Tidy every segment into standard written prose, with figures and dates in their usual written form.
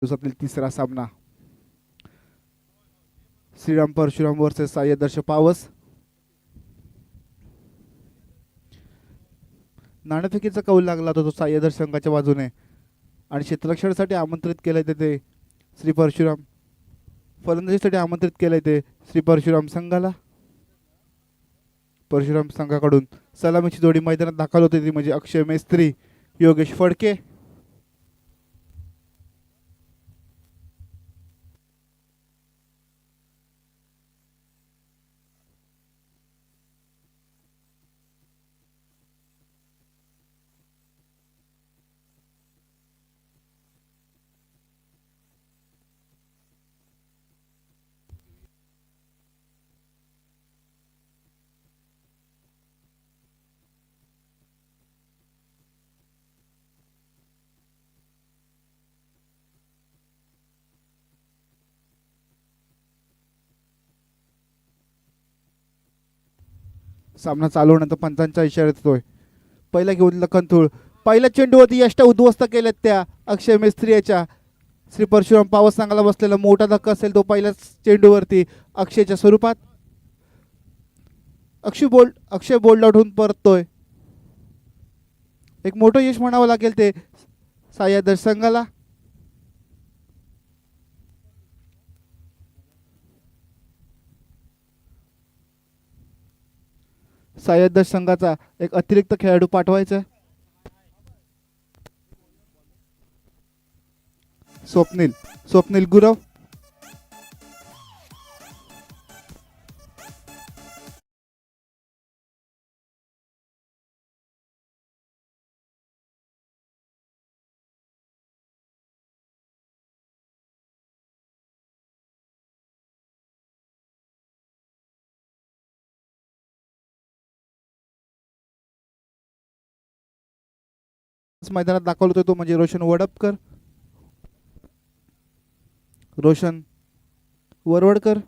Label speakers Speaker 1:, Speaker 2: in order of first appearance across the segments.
Speaker 1: दिवसातील तिसरा सामना श्रीराम परशुराम वर्सेस साई आदर्श पावस. नाणेफेकीचा कौल लागला होता तो साई आदर्श संघाच्या बाजूने आणि क्षेत्ररक्षणासाठी आमंत्रित केले ते श्री परशुराम. फलंदाजीसाठी आमंत्रित केले ते श्री परशुराम संघाला. परशुराम संघाकडून सलामीची जोडी मैदानात दाखल होती ती म्हणजे अक्षय मेस्त्री, योगेश फडके. सामना चालू होण्याचा पंचांच्या इशाऱ्यात येतोय. पहिला घेऊन लखनथूळ, पहिल्या चेंडूवरती यष्टा उद्ध्वस्त केल्यात त्या अक्षय मेस्त्री याच्या. श्री परशुराम पावस संघाला बसलेला मोठा धक्का असेल तो पहिल्याच चेंडूवरती अक्षयच्या स्वरूपात. अक्षय बोल्ड आउट होऊन परततोय. एक मोठं यश म्हणावं लागेल ते साई आदर्श संघाला. साई आदर्श संघाचा एक अतिरिक्त खेळाडू पाठवायचा. स्वप्नील गुरव. मैदानात दाखवतोय तो म्हणजे रोशन वडपकर, रोशन वरवडकर.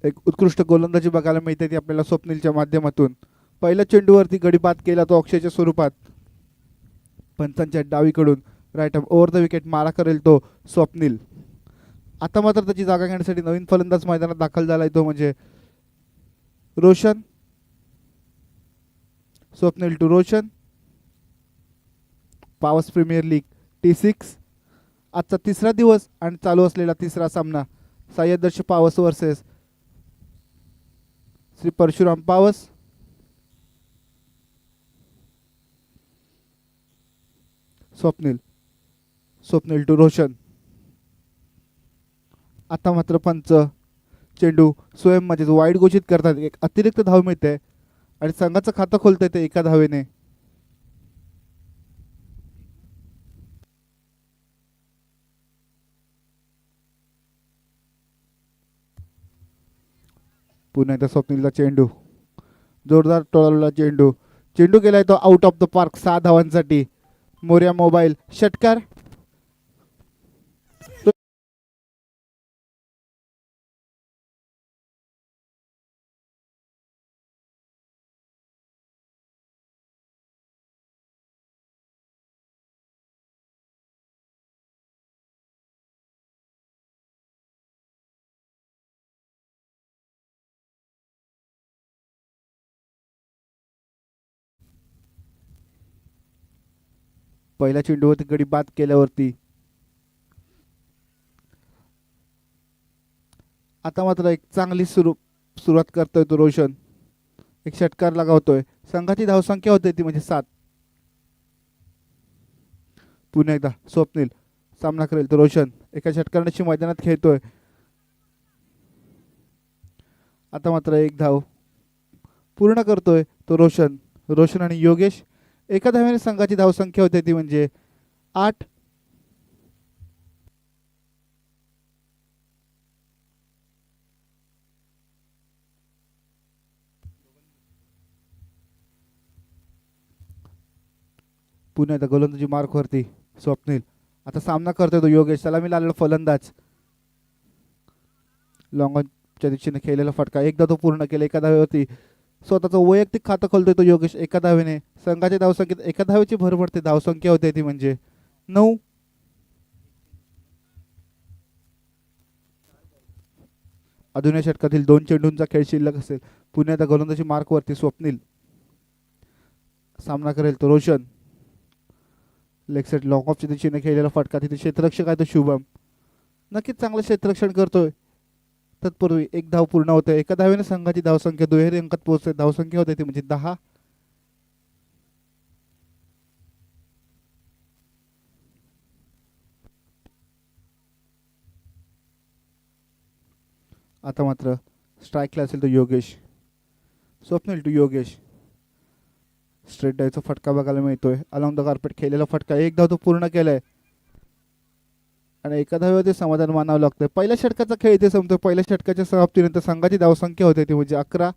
Speaker 1: एक उत्कृष्ट गोलंदाजी बघायला मिळते ती आपल्याला स्वप्नीलच्या माध्यमातून. पहिल्या चेंडूवरती गडी बाद केला तो अक्षयच्या स्वरूपात. पंचांच्या डावीकडून राईट ओव्हर द विकेट मारा करेल तो स्वप्नील. आता मात्र त्याची जागा घेण्यासाठी नवीन फलंदाज मैदानात दाखल झालाय तो म्हणजे रोशन. स्वप्नील टू रोशन. पावस प्रीमियर लीग T6 आजचा तिसरा दिवस आणि चालू असलेला तिसरा सामना साई आदर्श पावस वर्सेस श्री परशुराम पावस. स्वप्नील टू रोशन. आता मात्र पंच चेंडू स्वयं मध्ये वाईट घोषित करतात. एक अतिरिक्त धाव मिळते आणि संघाचं खातं खोलतंय ते एका धावेने. पुन्हा एकदा स्वप्नीलचा चेंडू, जोरदार टोळाला चेंडू गेलाय तो आउट ऑफ द पार्क 6 धावांसाठी. मोर्या मोबाईल षटकार. पहिल्या चेंडूवरती गडी बाद केल्यावरती आता मात्र एक चांगली सुरुवात करतोय तो रोशन. एक षटकार लगावतोय. संघाची धावसंख्या होते ती म्हणजे 7. पुन्हा एकदा स्वप्नील सामना करेल तो रोशन. एका षटकाराची मैदानात खेळतोय. आता मात्र एक धाव पूर्ण करतोय तो रोशन आणि योगेश. एका धावेने संघाची धावसंख्या होते ती म्हणजे 8. पुन्हा एकदा गोलंदाजी मार्कवरती स्वप्नील. आता सामना करतोय तो योगेश. सलामी आलेला फलंदाज. लॉंगॉनच्या दिशेने खेळलेला फटका एकदा तो पूर्ण केला एका धावेवरती. स्वतःचं वैयक्तिक खातं खोलतोय तो योगेश एका धावेने. संघाच्या धावसंख्येत एका धावेची भर पडते. धावसंख्या होते ती म्हणजे 9. अजून या षटकातील 2 चेंडूंचा खेळ शिल्लक असेल. पुण्याच्या गोलंदाजी मार्कवरती स्वप्नील. सामना करेल तो रोशन. लेग सेट लॉंग ऑफच्या दिशेने खेळलेला फटका. तिथे क्षेत्ररक्षक आहे तो शुभम. नक्कीच चांगलं क्षेत्ररक्षण करतोय. तत्पूर्वी एक धाव पूर्ण होते. एका धावेने संघाची धावसंख्या दुहेरी अंकात पोहोचते. धावसंख्या होते ती म्हणजे 10. आता मात्र स्ट्राईकला असेल तो योगेश. स्वप्नील टू योगेश. स्ट्रेट डायचा फटका बघायला मिळतोय. अलॉंग द कार्पेट खेळलेला फटका. एक धाव तो पूर्ण केलाय आणि एका धावेवरती समाधान मानावं लागतंय. पहिल्या षटकाचा खेळ इथे संपतोय. पहिल्या षटकाच्या समाप्तीनंतर संघाची धावसंख्या होते ती म्हणजे 11.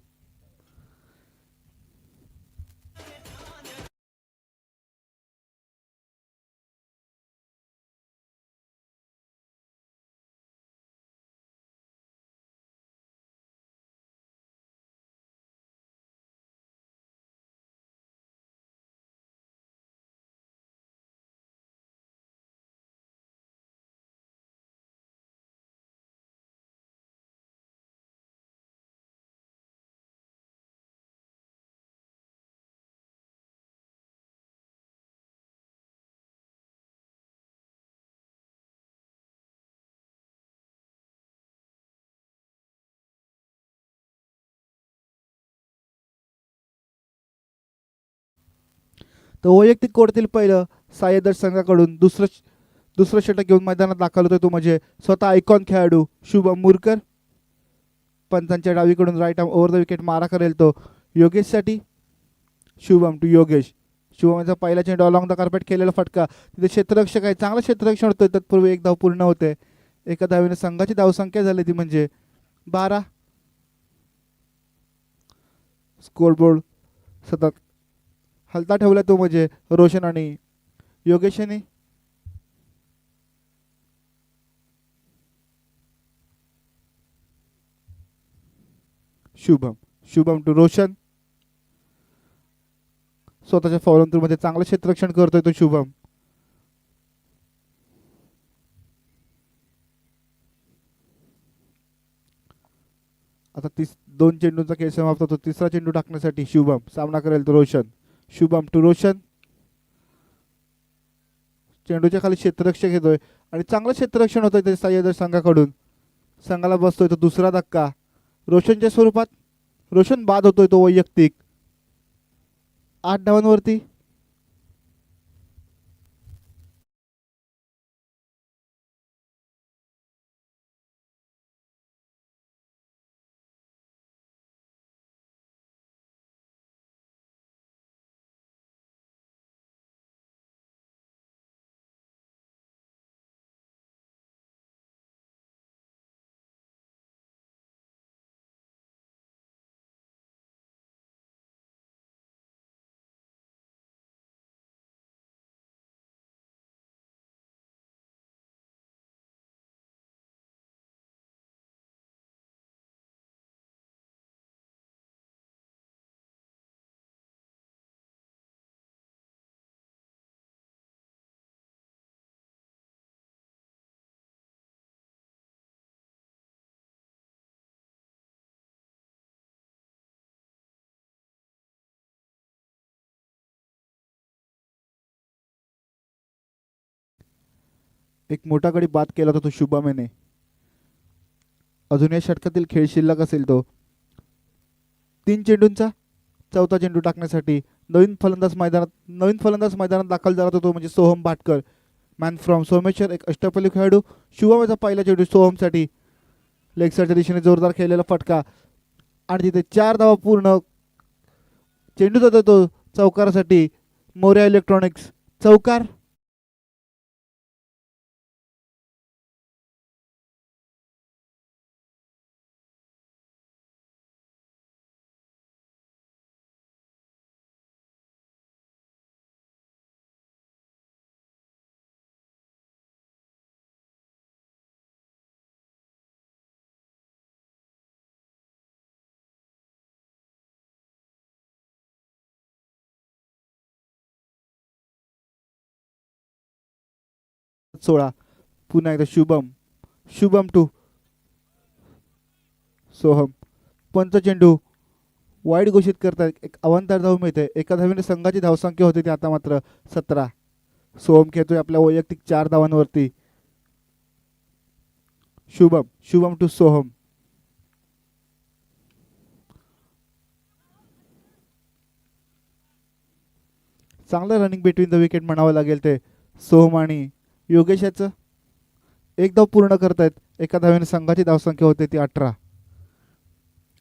Speaker 1: तर वैयक्तिक कोर्टातील पहिलं सायदर संघाकडून दुसरं षटक घेऊन मैदानात दाखल होतोय तो म्हणजे स्वतः आयकॉन खेळाडू शुभम मुरकर. पंचांच्या डावीकडून right arm over the wicket मारा करेल तो योगेशसाठी. शुभम टू योगेश. शुभमचा पहिला चेंडू अलॉंग द कार्पेट केलेला फटका. तिथे क्षेत्ररक्षक आहे. चांगलं क्षेत्ररक्षण होतंय. तत्पूर्वी एक धाव पूर्ण होते. एका धावेने संघाची धावसंख्या झाली ती म्हणजे 12. स्कोरबोर्ड सतत हलता ठेवला तो म्हणजे रोशन आणि योगेशने. शुभम टू रोशन. स्वतःच्या फॉलोंतूरमध्ये चांगलं क्षेत्ररक्षण करतोय तो शुभम. आता 2 चेंडूंचा खेळ समाप्त होतो. तिसरा चेंडू टाकण्यासाठी शुभम. सामना करेल तो रोशन. शुभम टू रोशन. चेंडूच्या खाली क्षेत्ररक्षक येतोय आणि चांगलं क्षेत्ररक्षण होतंय ते सह्याद्री संघाकडून. संघाला बसतोय तो दुसरा धक्का रोशनच्या स्वरूपात. रोशन बाद होतोय तो वैयक्तिक. 8 धावांवरती. एक मोठा गडी बाद केला होता तो शुभम याने. अजून या षटकातील खेळ शिल्लक असेल तो 3 चेंडूंचा. चौथा चेंडू टाकण्यासाठी नवीन फलंदाज मैदानात दाखल झाला तो म्हणजे सोहम भाटकर. Man from Someshwar. एक अष्टपैलू खेळाडू. शुभमचा पहिला चेंडू सोहमसाठी. लेग साईडच्या दिशेने जोरदार खेळलेला फटका आणि तिथे 4 धावा पूर्ण. चेंडू जातो तो चौकारासाठी. मोर्या इलेक्ट्रॉनिक्स चौकार. 16. पुन्हा एकदा शुभम, शुभम टू सोहम. पंच चेंडू वाईड घोषित करतात. एक अवांतर धाव मिळते. एका धावेने संघाची धावसंख्या होती ती आता मात्र 17. सोहम खेळतोय आपल्या वैयक्तिक 4 धावांवरती. शुभम, शुभम टू सोहम. चांगलं रनिंग बिटवीन द विकेट म्हणावं लागेल ते सोहम आणि योगेश याचं. एक धाव पूर्ण करतायत. एका धावेने संघाची धावसंख्या होते ती 18.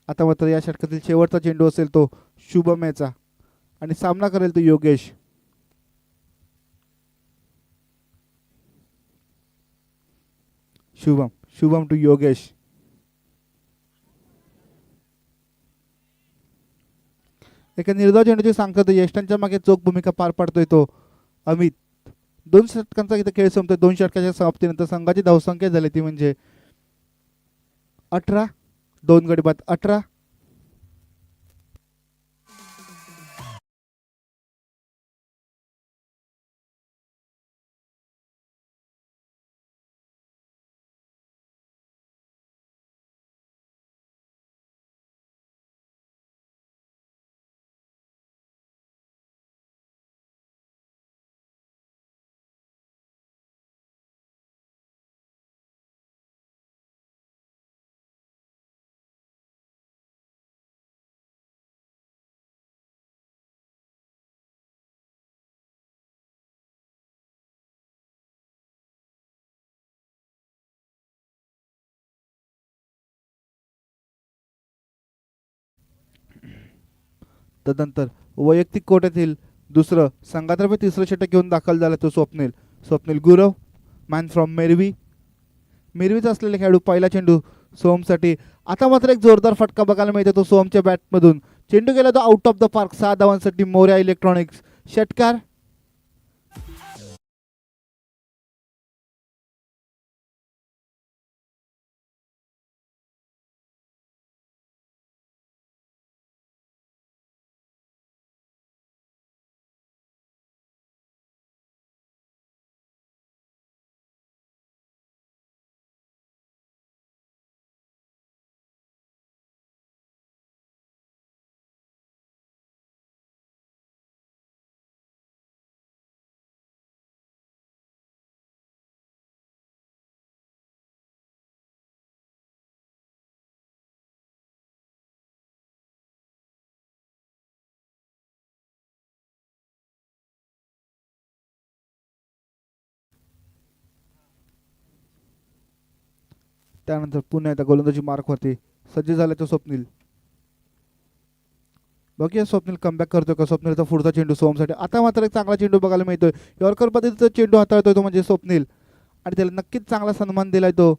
Speaker 1: आता मात्र या षटकातील शेवटचा चेंडू असेल तो शुभम याचा आणि सामना करेल तो योगेश. शुभम, शुभम टू योगेश. एका निर्धाव चेंडूची सांगता तो यष्टांच्या मागे चोख भूमिका पार पाडतोय तो अमित. 2 षटकांचा इथे खेळ संपतोय. 2 षटकाच्या समाप्तीनंतर संघाची धावसंख्या झाली ती म्हणजे 18. 2 गडी बाद 18. तदनंतर वैयक्तिक कोट्यातील दुसरं संघातर्फे तिसरं षटक घेऊन दाखल झाला तो स्वप्नील. Swapnil Gurav, man from Mervi. मेरवीचा असलेला खेळाडू. पहिला चेंडू सोहमसाठी. आता मात्र एक जोरदार फटका बघायला मिळतो तो सोहमच्या बॅटमधून. चेंडू गेला तो आउट ऑफ द पार्क. 6 धावांसाठी मोरया इलेक्ट्रॉनिक्स षटकार. त्यानंतर पुन्हा एकदा गोलंदाजी मार्कवरती सज्ज झाला तो स्वप्नील. बघूया स्वप्नील कमबॅक करतोय का. स्वप्नीलचा पुढचा चेंडू सोहमसाठी. आता मात्र एक चांगला चेंडू बघायला मिळतोय. यॉर्कर पद्धतीचा चेंडू हाताळतोय तो म्हणजे स्वप्नील आणि त्याला नक्कीच चांगला सन्मान दिलाय तो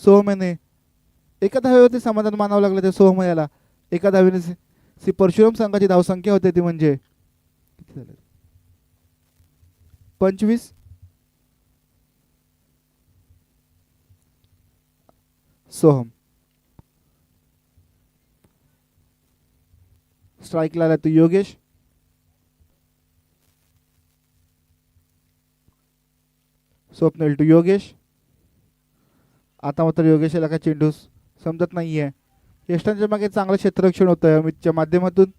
Speaker 1: सोहम याने. एका धावेवरती समाधान मानावं लागलं ते सोहम याला. एका धावेने सी परशुराम संघाची धावसंख्या होते ती म्हणजे किती झाले 25. सोहम स्ट्राईकला आला तो योगेश. स्वप्नील टू योगेश. आता मात्र योगेश याला काय चेंडू समजत नाहीये. यष्टांच्या मागे चांगलं क्षेत्ररक्षण होतंय अमितच्या माध्यमातून.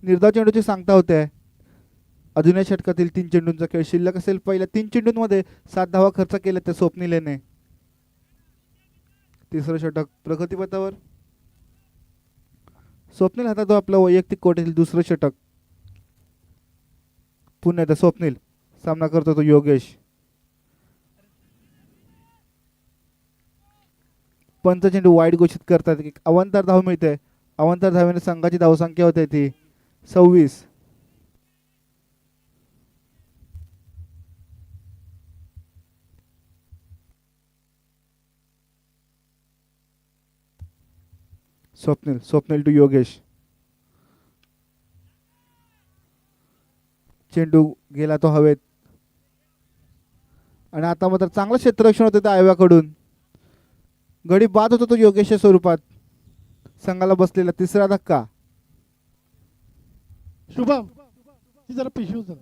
Speaker 1: निर्धाव चेंडूची सांगता होते. अजून या षटकातील 3 चेंडूंचा खेळ शिल्लक असेल. पहिल्या 3 चेंडूंमध्ये 7 धावा खर्च केल्या त्या स्वप्नील याने. तिसरं षटक प्रगतीपथावर. स्वप्नील हातात आपलं वैयक्तिक कोट्यातील दुसरं षटक. पुन्हा एकदा स्वप्नील. सामना करतो तो योगेश. पंच चेंडू वाईड घोषित करतात. एक अवांतर धाव मिळते. अवांतर धावेने संघाची धावसंख्या होते ती 26. स्वप्नील, स्वप्नील टू योगेश. चेंडू गेला तो हवेत आणि आता मात्र चांगलं क्षेत्ररक्षण होतं त्या आयव्याकडून. गडी बाद होता तो योगेशच्या स्वरूपात. संघाला बसलेला तिसरा धक्का.
Speaker 2: शुभम ती जरा पिशवी उचल.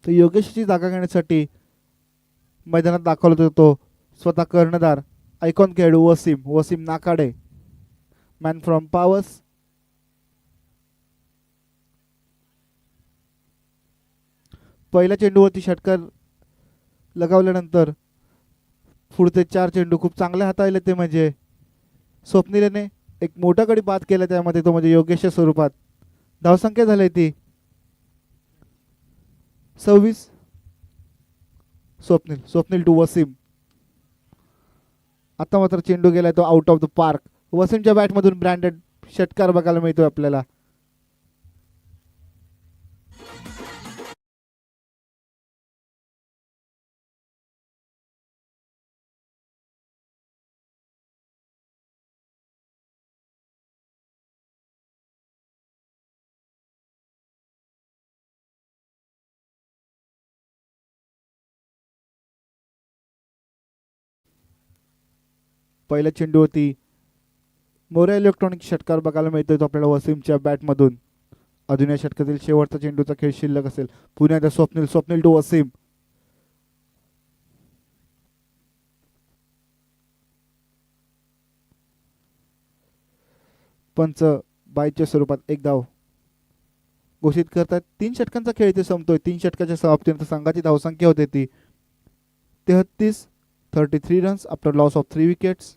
Speaker 1: तर योगेशची जागा घेण्यासाठी मैदानात दाखवला होतो स्वतः कर्णधार आयकॉन खेळाडू वसीम वसीम नाकाडे, मॅन फ्रॉम पावस. पहिल्या चेंडूवरती षटकार लगावल्यानंतर पुढचे 4 चेंडू खूप चांगले हाताळले, ते म्हणजे स्वप्नीलने एक मोठा गडी बाद केला, त्यामध्ये तो म्हणजे योगेशच्या स्वरूपात. धावसंख्या झाली ती 26. स्वप्नील स्वप्नील टू वसीम. आता मात्र चेंडू गेलाय तो आउट ऑफ द पार्क. वसीमच्या बॅटमधून ब्रँडेड षटकार बघायला मिळतोय आपल्याला. पहिल्या चेंडूवरती मोरे इलेक्ट्रॉनिक षटकार बघायला मिळतोय तो आपल्याला वसीमच्या बॅटमधून. अजून या षटकातील शेवटचा चेंडूचा खेळ शिल्लक असेल. पुन्हा स्वप्नील स्वप्नील टू वसीम. पंच बाईच्या स्वरूपात एक धाव घोषित करतात. 3 षटकांचा खेळ इथे संपतोय. 3 षटकाच्या समाप्तीनंतर संघाची धावसंख्या होते ती 33. 33 runs after loss of 3 wickets.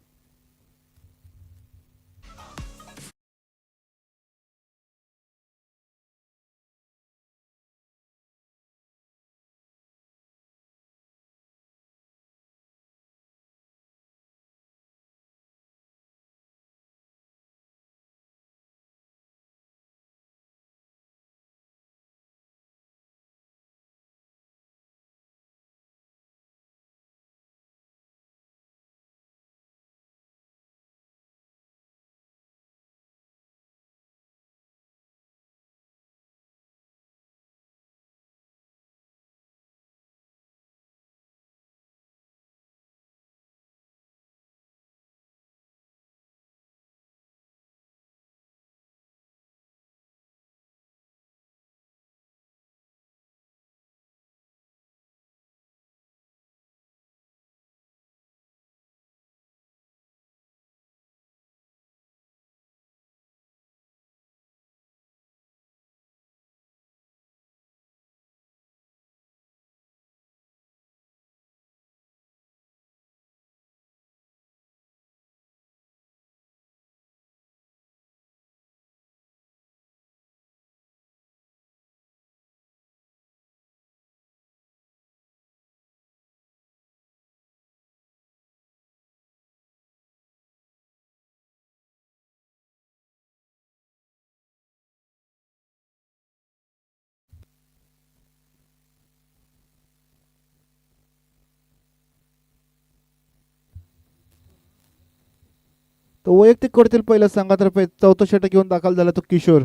Speaker 1: तो वैयक्तिक कडतील पहिल्या संघातर्फे चौथा षटक घेऊन दाखल झाला तो किशोर.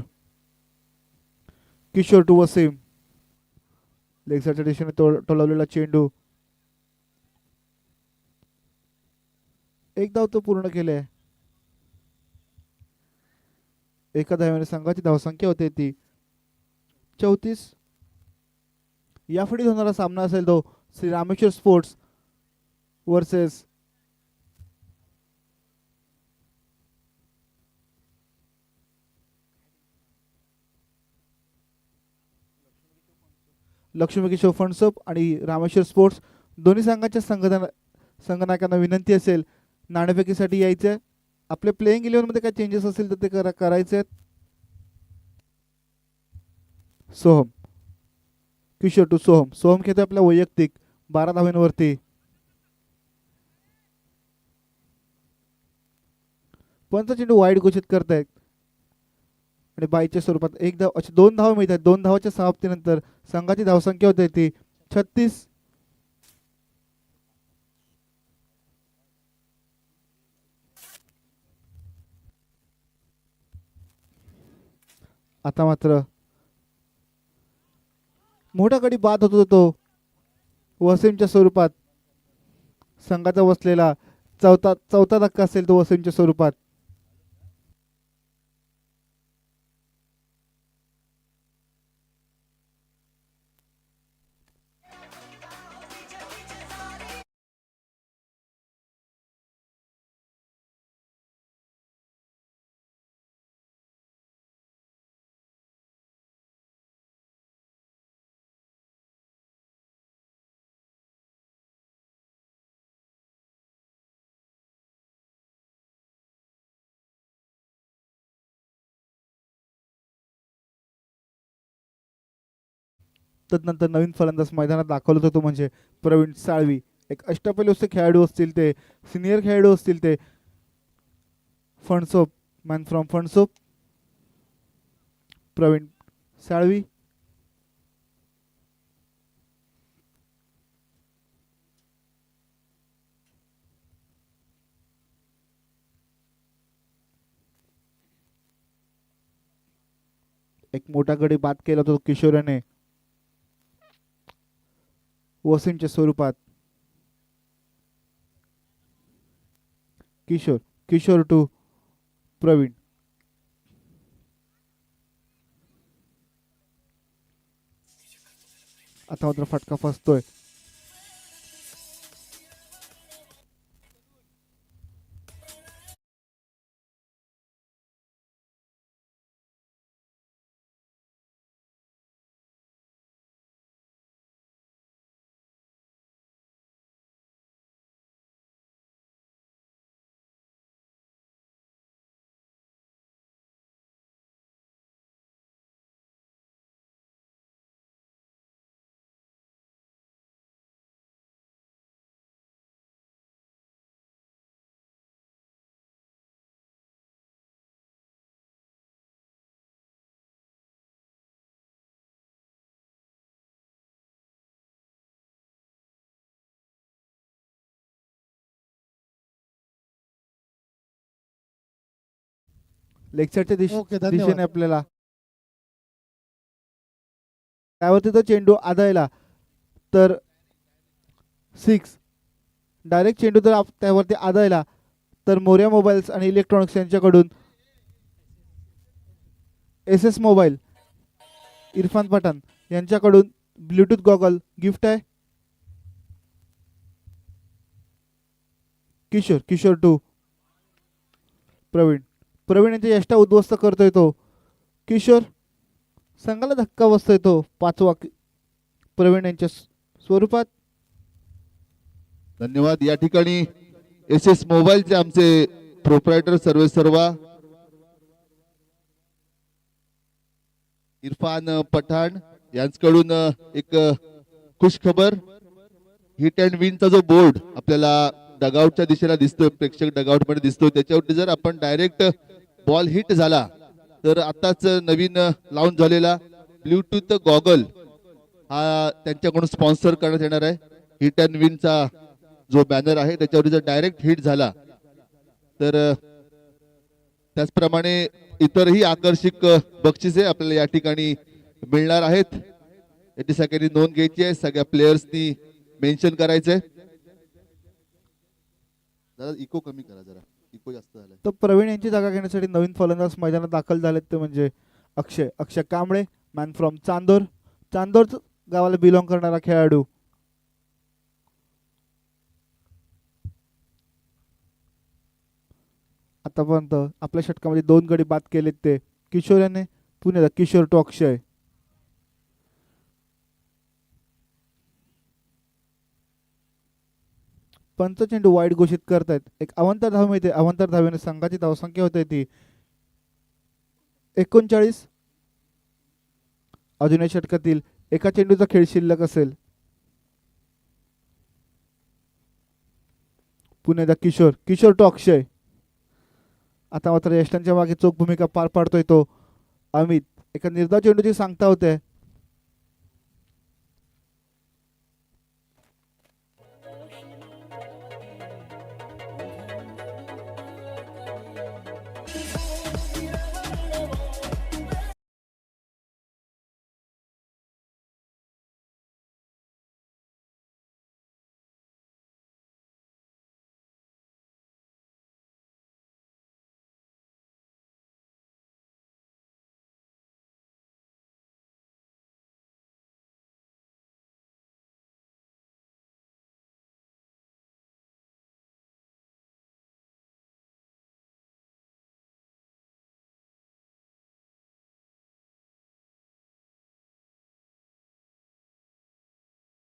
Speaker 1: किशोर टू वसीम. लेग साईडच्या दिशेने टोलवलेला चेंडू. एक धाव तो पूर्ण केले. एका धावेने संघाची धावसंख्या होते ती 34. यापुढे होणारा सामना असेल तो श्री रामेश्वर स्पोर्ट्स वर्सेस लक्ष्मी किशोर फणसप आणि रामेश्वर स्पोर्ट्स. दोन्ही संघाच्या संघनायकांना विनंती असेल नाणेफेकीसाठी यायचं. आपले प्लेइंग 11 मध्ये काही चेंजेस असतील तर ते करायचे आहेत. सोहम किशोर टू सोहम. सोहम खेळतोय आपल्या वैयक्तिक 12 धावांवरती. पंच चेंडू वाईड घोषित करतायत आणि बाईच्या स्वरूपात एक धाव अशी 2 धावा मिळतात. 2 धावाच्या समाप्तीनंतर संघाची धावसंख्या होते ती 36. आता मात्र मोठा गडी बाद होतो तो वसीमच्या स्वरूपात. संघाचा बसलेला चौथा धक्का असेल तो वसीमच्या स्वरूपात. तदनंतर नवीन फलंदाज मैदानात दाखवलं होतं तो म्हणजे प्रवीण साळवी. एक अष्टपैलूचे खेळाडू असतील ते, सिनियर खेळाडू असतील ते, फणसोप, मॅन फ्रॉम फणसोप प्रवीण साळवी. एक मोठा गडी बाद केला तो किशोराने वसीमच्या स्वरूपात. किशोर, किशोर टू प्रवीण. आता मात्र फटका फसतोय. लेक्चरच्या
Speaker 2: ओके, धन्यवाद.
Speaker 1: दिशेने आपल्याला त्यावरती तो चेंडू आदळला तर 6. डायरेक्ट चेंडू जर त्यावरती आदळला तर मोर्या मोबाईल्स आणि इलेक्ट्रॉनिक्स यांच्याकडून SS मोबाईल इरफान पठाण यांच्याकडून ब्लूटूथ गॉगल गिफ्ट आहे. किशोर, किशोर टू प्रवीण. प्रवीण यांच्या यष्टा उद्ध्वस्त करतोय तो किशोर. संघाला धक्का बसतोय तो 5वा प्रवीण यांच्या स्वरूपात.
Speaker 3: धन्यवाद. या ठिकाणी SS मोबाईलचे आमचे प्रोप्रायटर सर्वेसर्वा इरफान पठाण यांच्याकडून एक खुश खबर. हिट अँड विनचा जो बोर्ड आपल्याला डगआउटच्या दिशेला दिसतोय, प्रेक्षक डगआउट मध्ये दिसतोय, त्याच्यावरती जर आपण डायरेक्ट बॉल हिट झाला तर आताच नवीन लॉन्च झालेला ब्लूटूथ गॉगल हा त्यांच्याकडून स्पॉन्सर करण्यात येणार आहे. हिट अँड विनचा जो बॅनर आहे त्याच्यावर जर डायरेक्ट हिट झाला तर त्याचप्रमाणे इतरही आकर्षक बक्षिसे आपल्याला या ठिकाणी मिळणार आहेत. याची सगळ्यांनी नोंद घ्यायची आहे, सगळ्या प्लेयर्सनी मेन्शन करायचंय. जरा इको कमी करा, जरा इको जास्त झालाय.
Speaker 1: तर प्रवीण यांची जागा घेण्यासाठी नवीन फलंदाज मैदानात दाखल झालेत ते म्हणजे अक्षय कांबळे, मॅन फ्रॉम चांदोर. चांदोर गावाला बिलॉंग करणारा खेळाडू. आतापर्यंत आपल्या षटकामध्ये 2 गडी बाद केलेत ते किशोर याने. पुण्याचा किशोर टू अक्षय. पंच चेंडू वाईट घोषित करतायत. एक अवंतर धाव मिळते. अवंतर धावेने संघाची धावसंख्या होते ती 39. अजून या षटकातील एका चेंडूचा खेळ शिल्लक असेल. पुण्याचा किशोर टू अक्षय. आता मात्र यष्टांच्या मागे चोख भूमिका पार पाडतोय तो अमित. एका निर्धाव चेंडूची सांगता होते.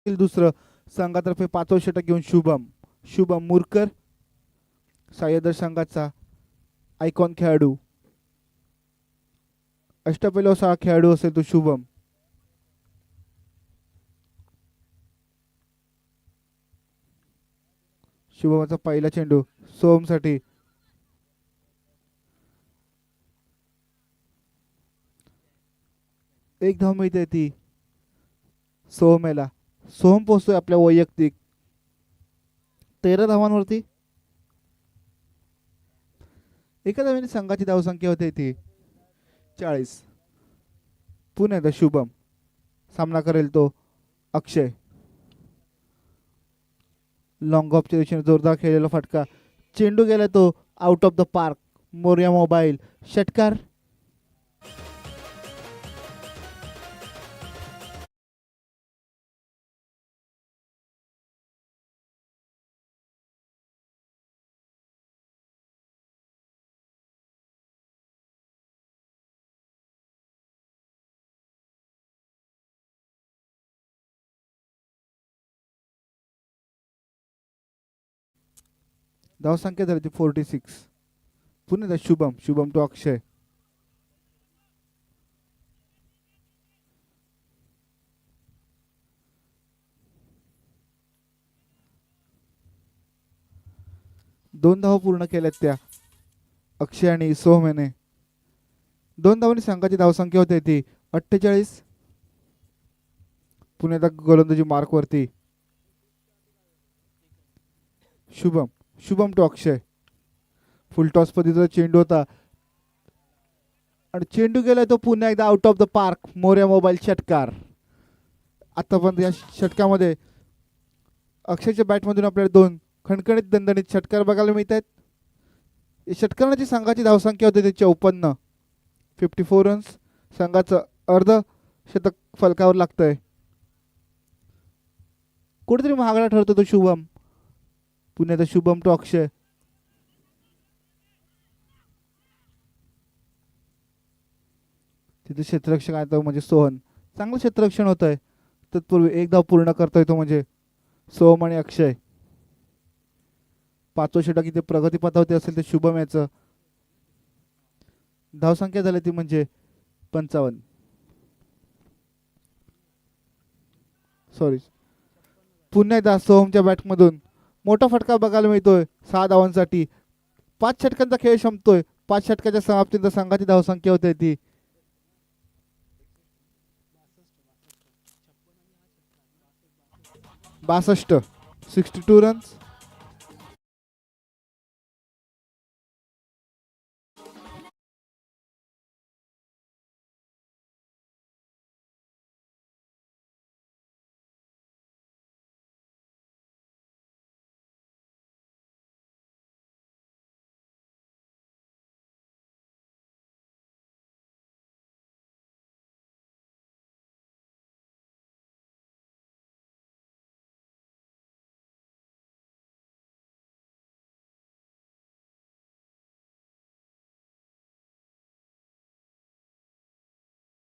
Speaker 1: दुसरं संघातर्फे 5वं षटक घेऊन शुभम मुरकर, सायदर संघाचा आयकॉन खेळाडू. अष्टपैलू असा खेळाडू असेल तो शुभम. शुभमचा पहिला चेंडू सोहमसाठी. एक धाव मिळते ती सोहमेला. सोहम पोहोचतोय आपल्या वैयक्तिक 13 धावांवरती. एका धावेने संघाची धावसंख्या होते ती 40. पुन्हा एकदा शुभम. सामना करेल तो अक्षय. लॉंग ऑफच्या दिशेने जोरदार खेळलेला फटका. चेंडू गेला तो आउट ऑफ द पार्क. मोर्या मोबाईल षटकार. धावसंख्या झाली ती 46. पुन्हा एकदा शुभम टू अक्षय. दोन धावा पूर्ण केल्यात त्या अक्षय आणि सोहम याने. 2 धावांनी संघाची धावसंख्या होते ती 48. पुन्हा एकदा गोलंदाजी मार्क वरती. Shubham to Akshay. Full toss पद्धतीचा चेंडू होता आणि चेंडू गेलाय तो पुन्हा एकदा आउट ऑफ द पार्क. मोर्या मोबाईल षटकार. आतापर्यंत या षटकामध्ये अक्षयच्या बॅटमधून आपल्याला 2 खणखणीत दणदणीत षटकार बघायला मिळत आहेत. षटकाराची संघाची धावसंख्या होती ते 54. 54 रन्स. संघाचं अर्ध शतक फलकावर लागतंय. कुठेतरी महागडा ठरतो तो शुभम. पुन्हा एकदा शुभम टू अक्षय. तिथे क्षेत्ररक्षक आहे तो म्हणजे सोहन. चांगलं क्षेत्ररक्षण होत आहे. तत्पूर्वी एक धाव पूर्ण करतोय तो म्हणजे सोहम आणि अक्षय. 5वं षटक इथे प्रगतीपथावरती असेल ते शुभम याचं. धावसंख्या झाली ती म्हणजे 55. सॉरी. पुन्हा एकदा सोहमच्या बॅटमधून मोठा फटका बघायला मिळतोय 6 धावांसाठी. 5 षटकांचा खेळ संपतोय. 5 षटकाच्या समाप्तीनंतर संघाची धावसंख्या होते ती 62. 62 रन्स.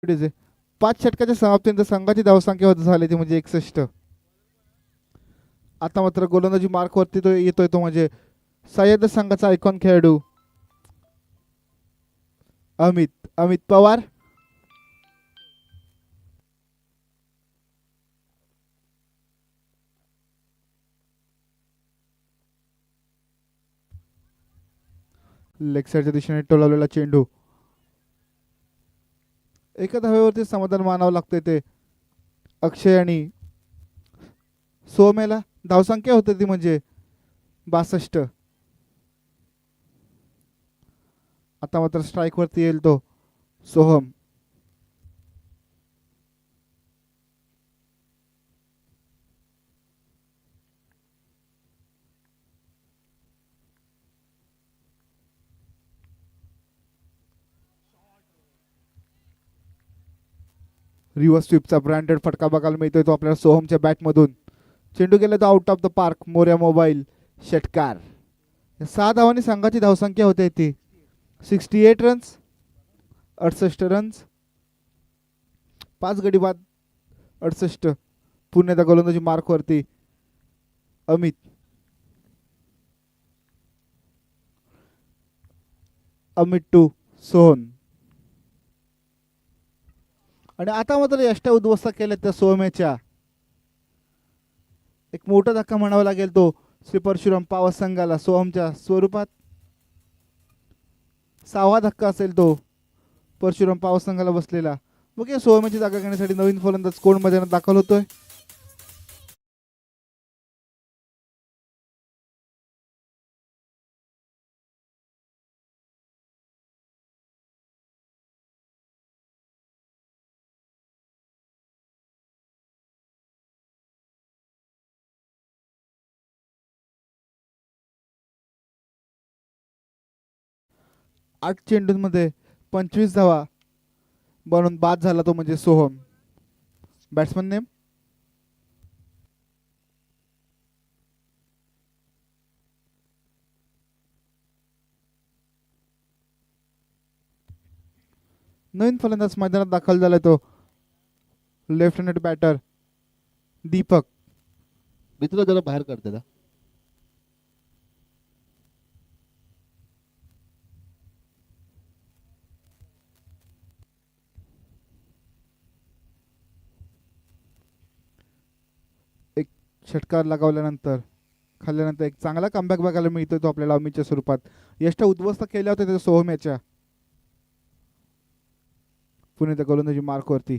Speaker 1: आहे 5 षटकाच्या समाप्तीनंतर संघाची धावसंख्या होत झाली ती म्हणजे 61. आता मात्र गोलंदाजी मार्क वरती तो येतोय तो म्हणजे सह्याद्री संघाचा आयकॉन खेळाडू अमित पवार. लेग साईडच्या दिशेने टोलावलेला चेंडू. एका धावेवरती समाधान मानावं लागतंय ते अक्षय आणि सोहमेला. धावसंख्या होते ती म्हणजे 62. आता मात्र स्ट्राईक वरती येईल तो सोहम. रिव्हर्स स्वीपचा ब्रँडेड फटका बघायला मिळतोय तो आपल्याला सोहमच्या बॅटमधून. चेंडू गेला तो आउट ऑफ द पार्क. मोर्या मोबाईल षटकार. 6 धावांनी संघाची धावसंख्या होते ती 68 रन्स. 68 रन्स. 5 गडी बाद 68. पुन्हा एकदा गोलंदाजी मार्क वरती अमित टू सोहन. आणि आता मात्र यष्टा उद्ध्वस्त केल्या त्या सोहमेच्या. एक मोठा धक्का म्हणावा लागेल तो श्री परशुराम पावस संघाला सोहमच्या स्वरूपात. 6वा धक्का असेल तो परशुराम पावस संघाला बसलेला. मग या सोहमची जागा घेण्यासाठी नवीन फलंदाज कोण मैदानात दाखल होतोय. आठ चेंडूंमध्ये 25 धावा बनून बाद झाला तो म्हणजे सोहम. बॅट्समन नेम नवीन फलंदाज मैदानात दाखल झाला तो लेफ्ट हँडेड बॅटर दीपक.
Speaker 3: मित्र जरा बाहेर काढते ना.
Speaker 1: एक षटकार लगावल्यानंतर खाल्ल्यानंतर एक चांगला कमबॅक बघायला मिळतोय तो आपल्याला अमितच्या स्वरूपात. यष्टा उद्ध्वस्त केल्या होत्या त्या सोहम याच्या. पुणे गोलंदाजी मार्कवरती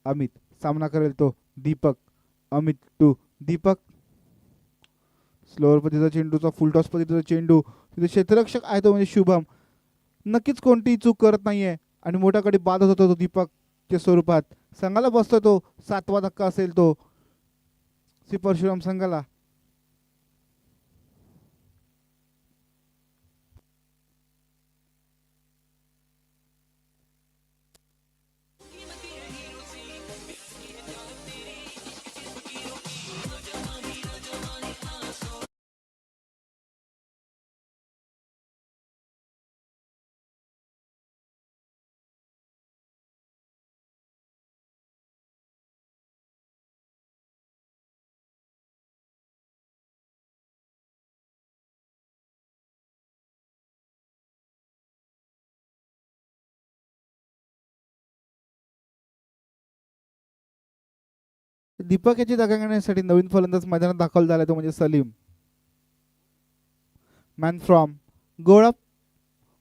Speaker 1: अमित. सामना करेल तो दीपक. अमित टू दीपक. स्लोअर पद्धतीचा चेंडूचा फुलटॉस पद्धतीचा चेंडू. तिथे क्षेत्ररक्षक आहे तो म्हणजे शुभम. नक्कीच कोणतीही चूक करत नाहीये आणि मोठ्याकडे बाद होतो तो दीपकच्या स्वरूपात. संघाला बसतो तो 7वा धक्का असेल तो श्री परशुराम संघाला. दीपक याची जागा घेण्यासाठी नवीन फलंदाज मैदानात दाखल झाला तो म्हणजे सलीम. Man from Golap.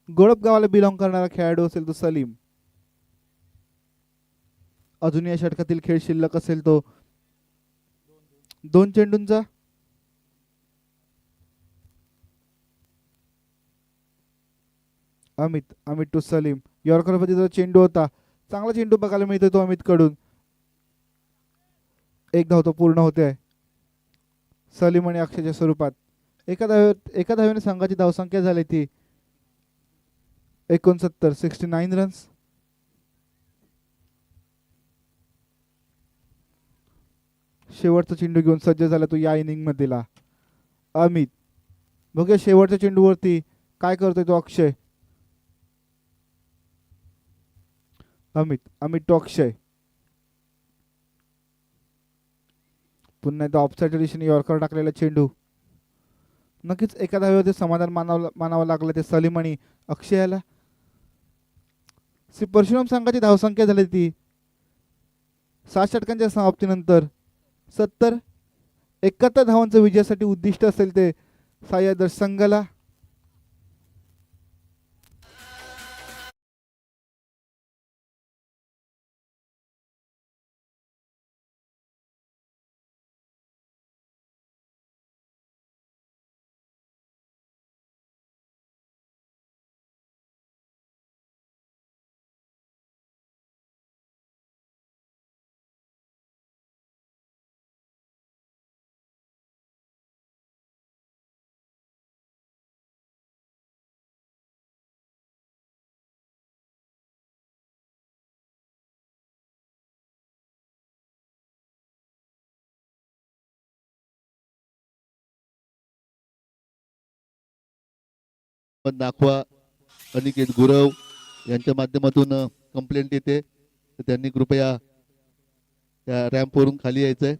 Speaker 1: गोळप गावाला बिलॉंग करणारा खेळाडू असेल तो सलीम. अजून या षटकातील खेळ शिल्लक असेल तो 2 चेंडूंचा. अमित टू सलीम. यॉर्कर पद्धतीचा चेंडू होता. चांगला चेंडू बघायला मिळतोय तो अमित कडून. एक धाव तो पूर्ण होते सलीम आणि अक्षयच्या स्वरूपात. एका धावेने संघाची धावसंख्या झाली ती 69 रन्स. शेवटचा चेंडू घेऊन सज्ज झाला तो या इनिंग मधला अमित. बघूया शेवटच्या चेंडूवरती काय करतोय तो अक्षय. अमित टू अक्षय. पुन्हा एकदा ऑफसाईडच्या दिशेने यॉर्कर टाकलेला चेंडू. नक्कीच एका धावेवरती समाधान मानावं लागलं ते सलीम आणि अक्षयाला. श्री परशुराम संघाची धावसंख्या झाली ती 7 षटकांच्या समाप्तीनंतर 71 धावांचं विजयासाठी उद्दिष्ट असेल ते साई आदर्श संघाला.
Speaker 3: दाखवा अनिकेत गुरव यांच्या माध्यमातून कंप्लेंट येते तर त्यांनी कृपया त्या रॅम्पवरून खाली यायचंय.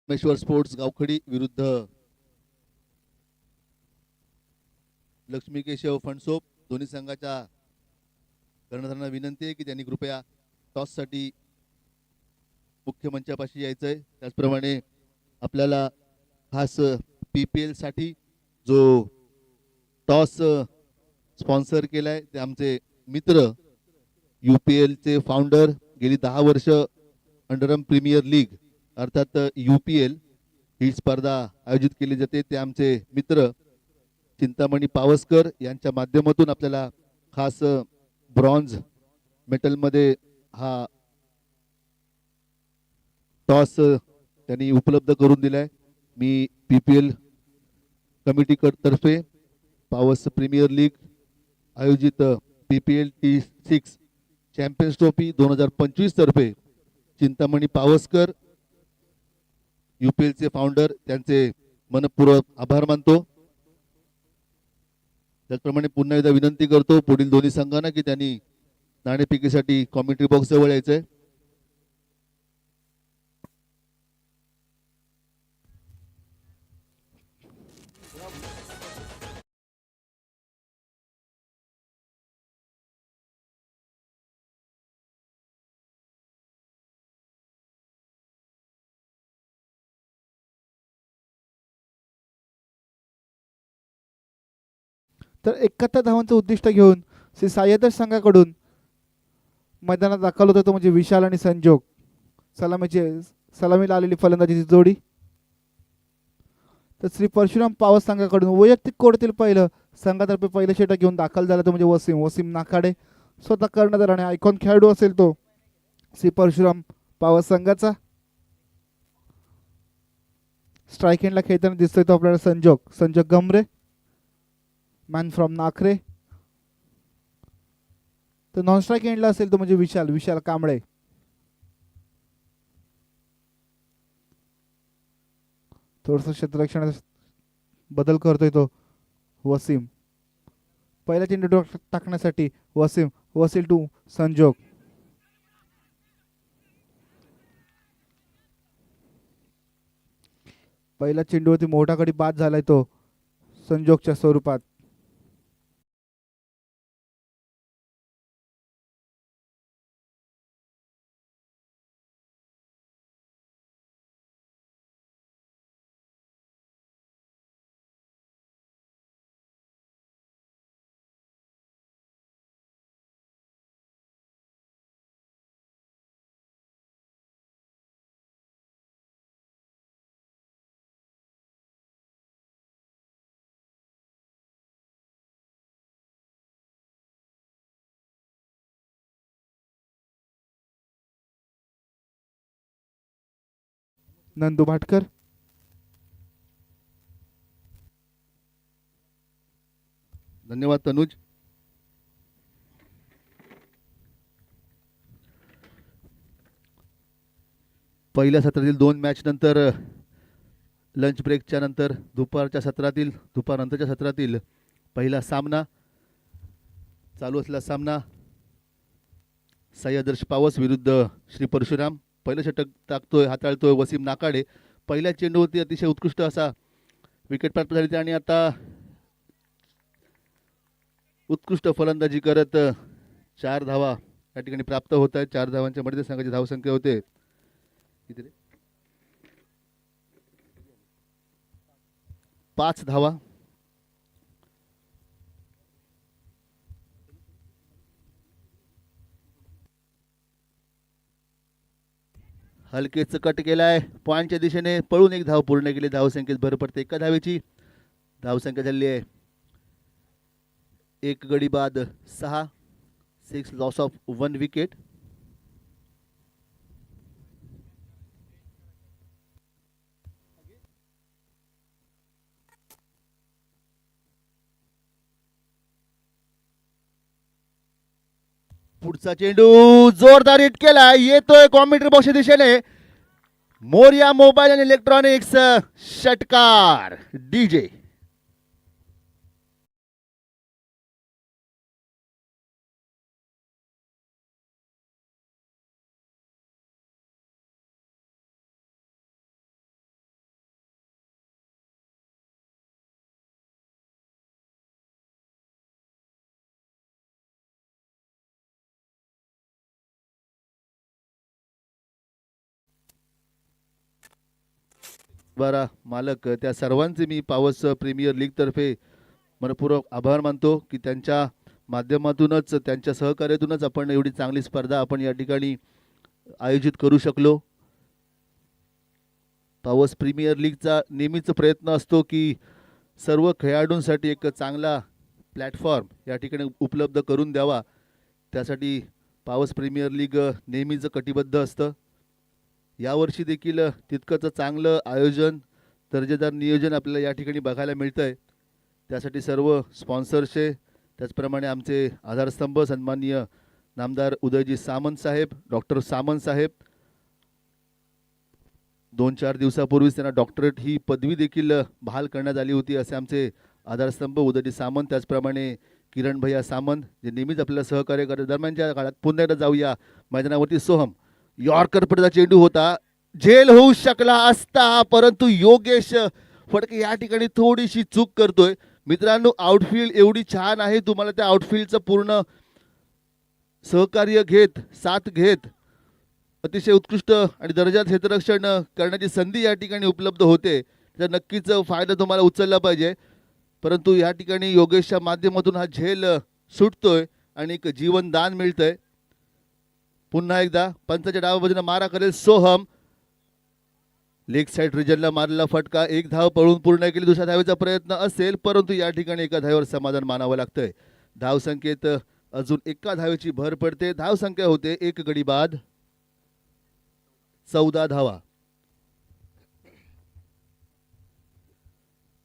Speaker 3: मेश्वर स्पोर्ट्स गावखडी विरुद्ध लक्ष्मी केशव फणसोप. दोन्ही संघाच्या कर्णधारांना विनंती आहे की त्यांनी कृपया टॉससाठी मुख्य मंचापाशी यायचंय. त्याचप्रमाणे आपल्याला खास PPL साठी जो टॉस स्पॉन्सर केलाय ते आमचे मित्र UPL चे फाउंडर. गेली 10 वर्ष अंडरम प्रीमियर लीग अर्थात UPL ही स्पर्धा आयोजित केली जाते. ते आमचे मित्र चिंतामणी पावसकर यांच्या माध्यमातून आपल्याला खास ब्रॉन्झ मेटलमध्ये हा टॉस त्यांनी उपलब्ध करून दिलाय. मी PPL कमिटी तर्फे पावस प्रीमियर लीग आयोजित PPL T6 चॅम्पियन्स ट्रॉफी 2025 तर्फे चिंतामणी पावसकर UPL चे फाउंडर त्यांचे मनपूर्वक आभार मानतो. त्याचप्रमाणे पुन्हा एकदा विनंती करतो पुढील दोन्ही संघांना की त्यांनी नाणेफेकीसाठी कॉमेंट्री बॉक्स जवळ यायचंय.
Speaker 1: तर 71 धावांचं उद्दिष्ट घेऊन श्री सायदर्श संघाकडून मैदानात दाखल होता तो म्हणजे विशाल आणि संजोग. सलामीला आलेली फलंदाजीची जोडी. तर श्री परशुराम पावस संघाकडून वैयक्तिक कोर्टातील पहिलं संघातर्फे पहिलं षटक घेऊन दाखल झाला तो म्हणजे वसीम नाकाडे. स्वतः कर्णधार आणि आयकॉन खेळाडू असेल तो श्री परशुराम पावस संघाचा. स्ट्राईक एंडला खेळताना दिसतोय तो आपल्याला संजोग गमरे, मॅन फ्रॉम नाखरे. तर नॉन स्ट्राईक एंडला असेल तो म्हणजे विशाल कांबळे. थोडस क्षेत्ररक्षणात बदल करतोय तो वसीम. पहिला चेंडू टाकण्यासाठी वसील टू संजोग. पहिल्या चेंडूवरती मोठा गडी बाद झालाय तो संजोगच्या स्वरूपात. नंदू भाटकर.
Speaker 3: धन्यवाद तनुज. पहिल्या सत्रातील 2 मॅच नंतर लंच ब्रेकच्या नंतर दुपारनंतरच्या सत्रातील पहिला सामना चालू असलेला सामना सायदर्श पावस विरुद्ध श्री परशुराम. पहिलं षटक हाताळतोय वसीम नाकाडे. पहिल्या चेंडूवरती अतिशय उत्कृष्ट असा विकेट प्राप्त झाली आणि आता उत्कृष्ट फलंदाजी करत 4 धावा या ठिकाणी प्राप्त होत आहेत. 4 धावांच्या मध्ये संघाची धावसंख्या होते 5 धावा. हलकेच कट केलाय पॉइंटच्या दिशेने पळून 1 धाव पूर्ण केली. धावसंख्येत भर पडते 1 धावेची. धावसंख्या झाली आहे 1 गडी बाद 6 लॉस ऑफ 1 विकेट. पुढचा चेंडू जोरदार हिट केला येतोय कॉमेंट्री बॉक्सच्या दिशेने. मोरिया मोबाईल आणि इलेक्ट्रॉनिक्स षटकार DJ बारा मालक त्या सर्वांचे मी पावस प्रीमियर लीग तर्फे मनपूर्वक आभार मानतो की त्यांच्या माध्यमातूनच त्यांच्या सहकार्यातूनच आपण एवढी चांगली स्पर्धा आपण या ठिकाणी आयोजित करू शकलो. पावस प्रीमियर लीगचा नेहमीच प्रयत्न असतो की सर्व खेळाडूंसाठी एक चांगला प्लॅटफॉर्म या ठिकाणी उपलब्ध करून द्यावा. त्यासाठी पावस प्रीमियर लीग नेहमीच कटिबद्ध असतं. यावर्षी देखील तितकंच चांगलं आयोजन दर्जेदार नियोजन आपल्याला या ठिकाणी बघायला मिळतं आहे. त्यासाठी सर्व स्पॉन्सर्सचे त्याचप्रमाणे आमचे आधारस्तंभ सन्माननीय नामदार उदयजी सामंत साहेब, डॉक्टर सामंत साहेब, 2-4 दिवसापूर्वीच त्यांना डॉक्टरेट ही पदवी देखील बहाल करण्यात आली होती. असे आमचे आधारस्तंभ उदयजी सामंत, त्याचप्रमाणे किरण भैया सामंत जे नेहमीच आपल्याला सहकार्य करतात. दरम्यानच्या काळात पुन्हा एकदा जाऊया मैदानावरती. सोहम यॉर्कर पडदा चेंडू होता, झेल होऊ शकला असता परंतु योगेश फडके या ठिकाणी थोडीशी चूक करतोय. मित्रांनो, आउटफील्ड एवढी छान आहे, तुम्हाला त्या आउटफील्डचं पूर्ण सहकार्य घेत साथ घेत अतिशय उत्कृष्ट आणि दर्जाचं क्षेत्ररक्षण करण्याची संधी या ठिकाणी उपलब्ध होते. त्याचा नक्कीच फायदा तुम्हाला उचलला पाहिजे. परंतु या ठिकाणी योगेशच्या माध्यमातून हा झेल सुटतोय आणि एक जीवनदान मिळतंय. पुन्हा एकदा पंचाच्या डाव्या बाजूने मारा करेल सोहम, लेग साइड रिजनला मारलेला फटका, एक धाव पळून पूर्ण केली. दुसऱ्या धावेचा प्रयत्न असेल परंतु या ठिकाणी एका धावेवर समाधान मानावं लागतंय. धाव संख्येत अजून एका धावेची भर पडते. धाव संख्या होते 1 गडी बाद 14 धावा.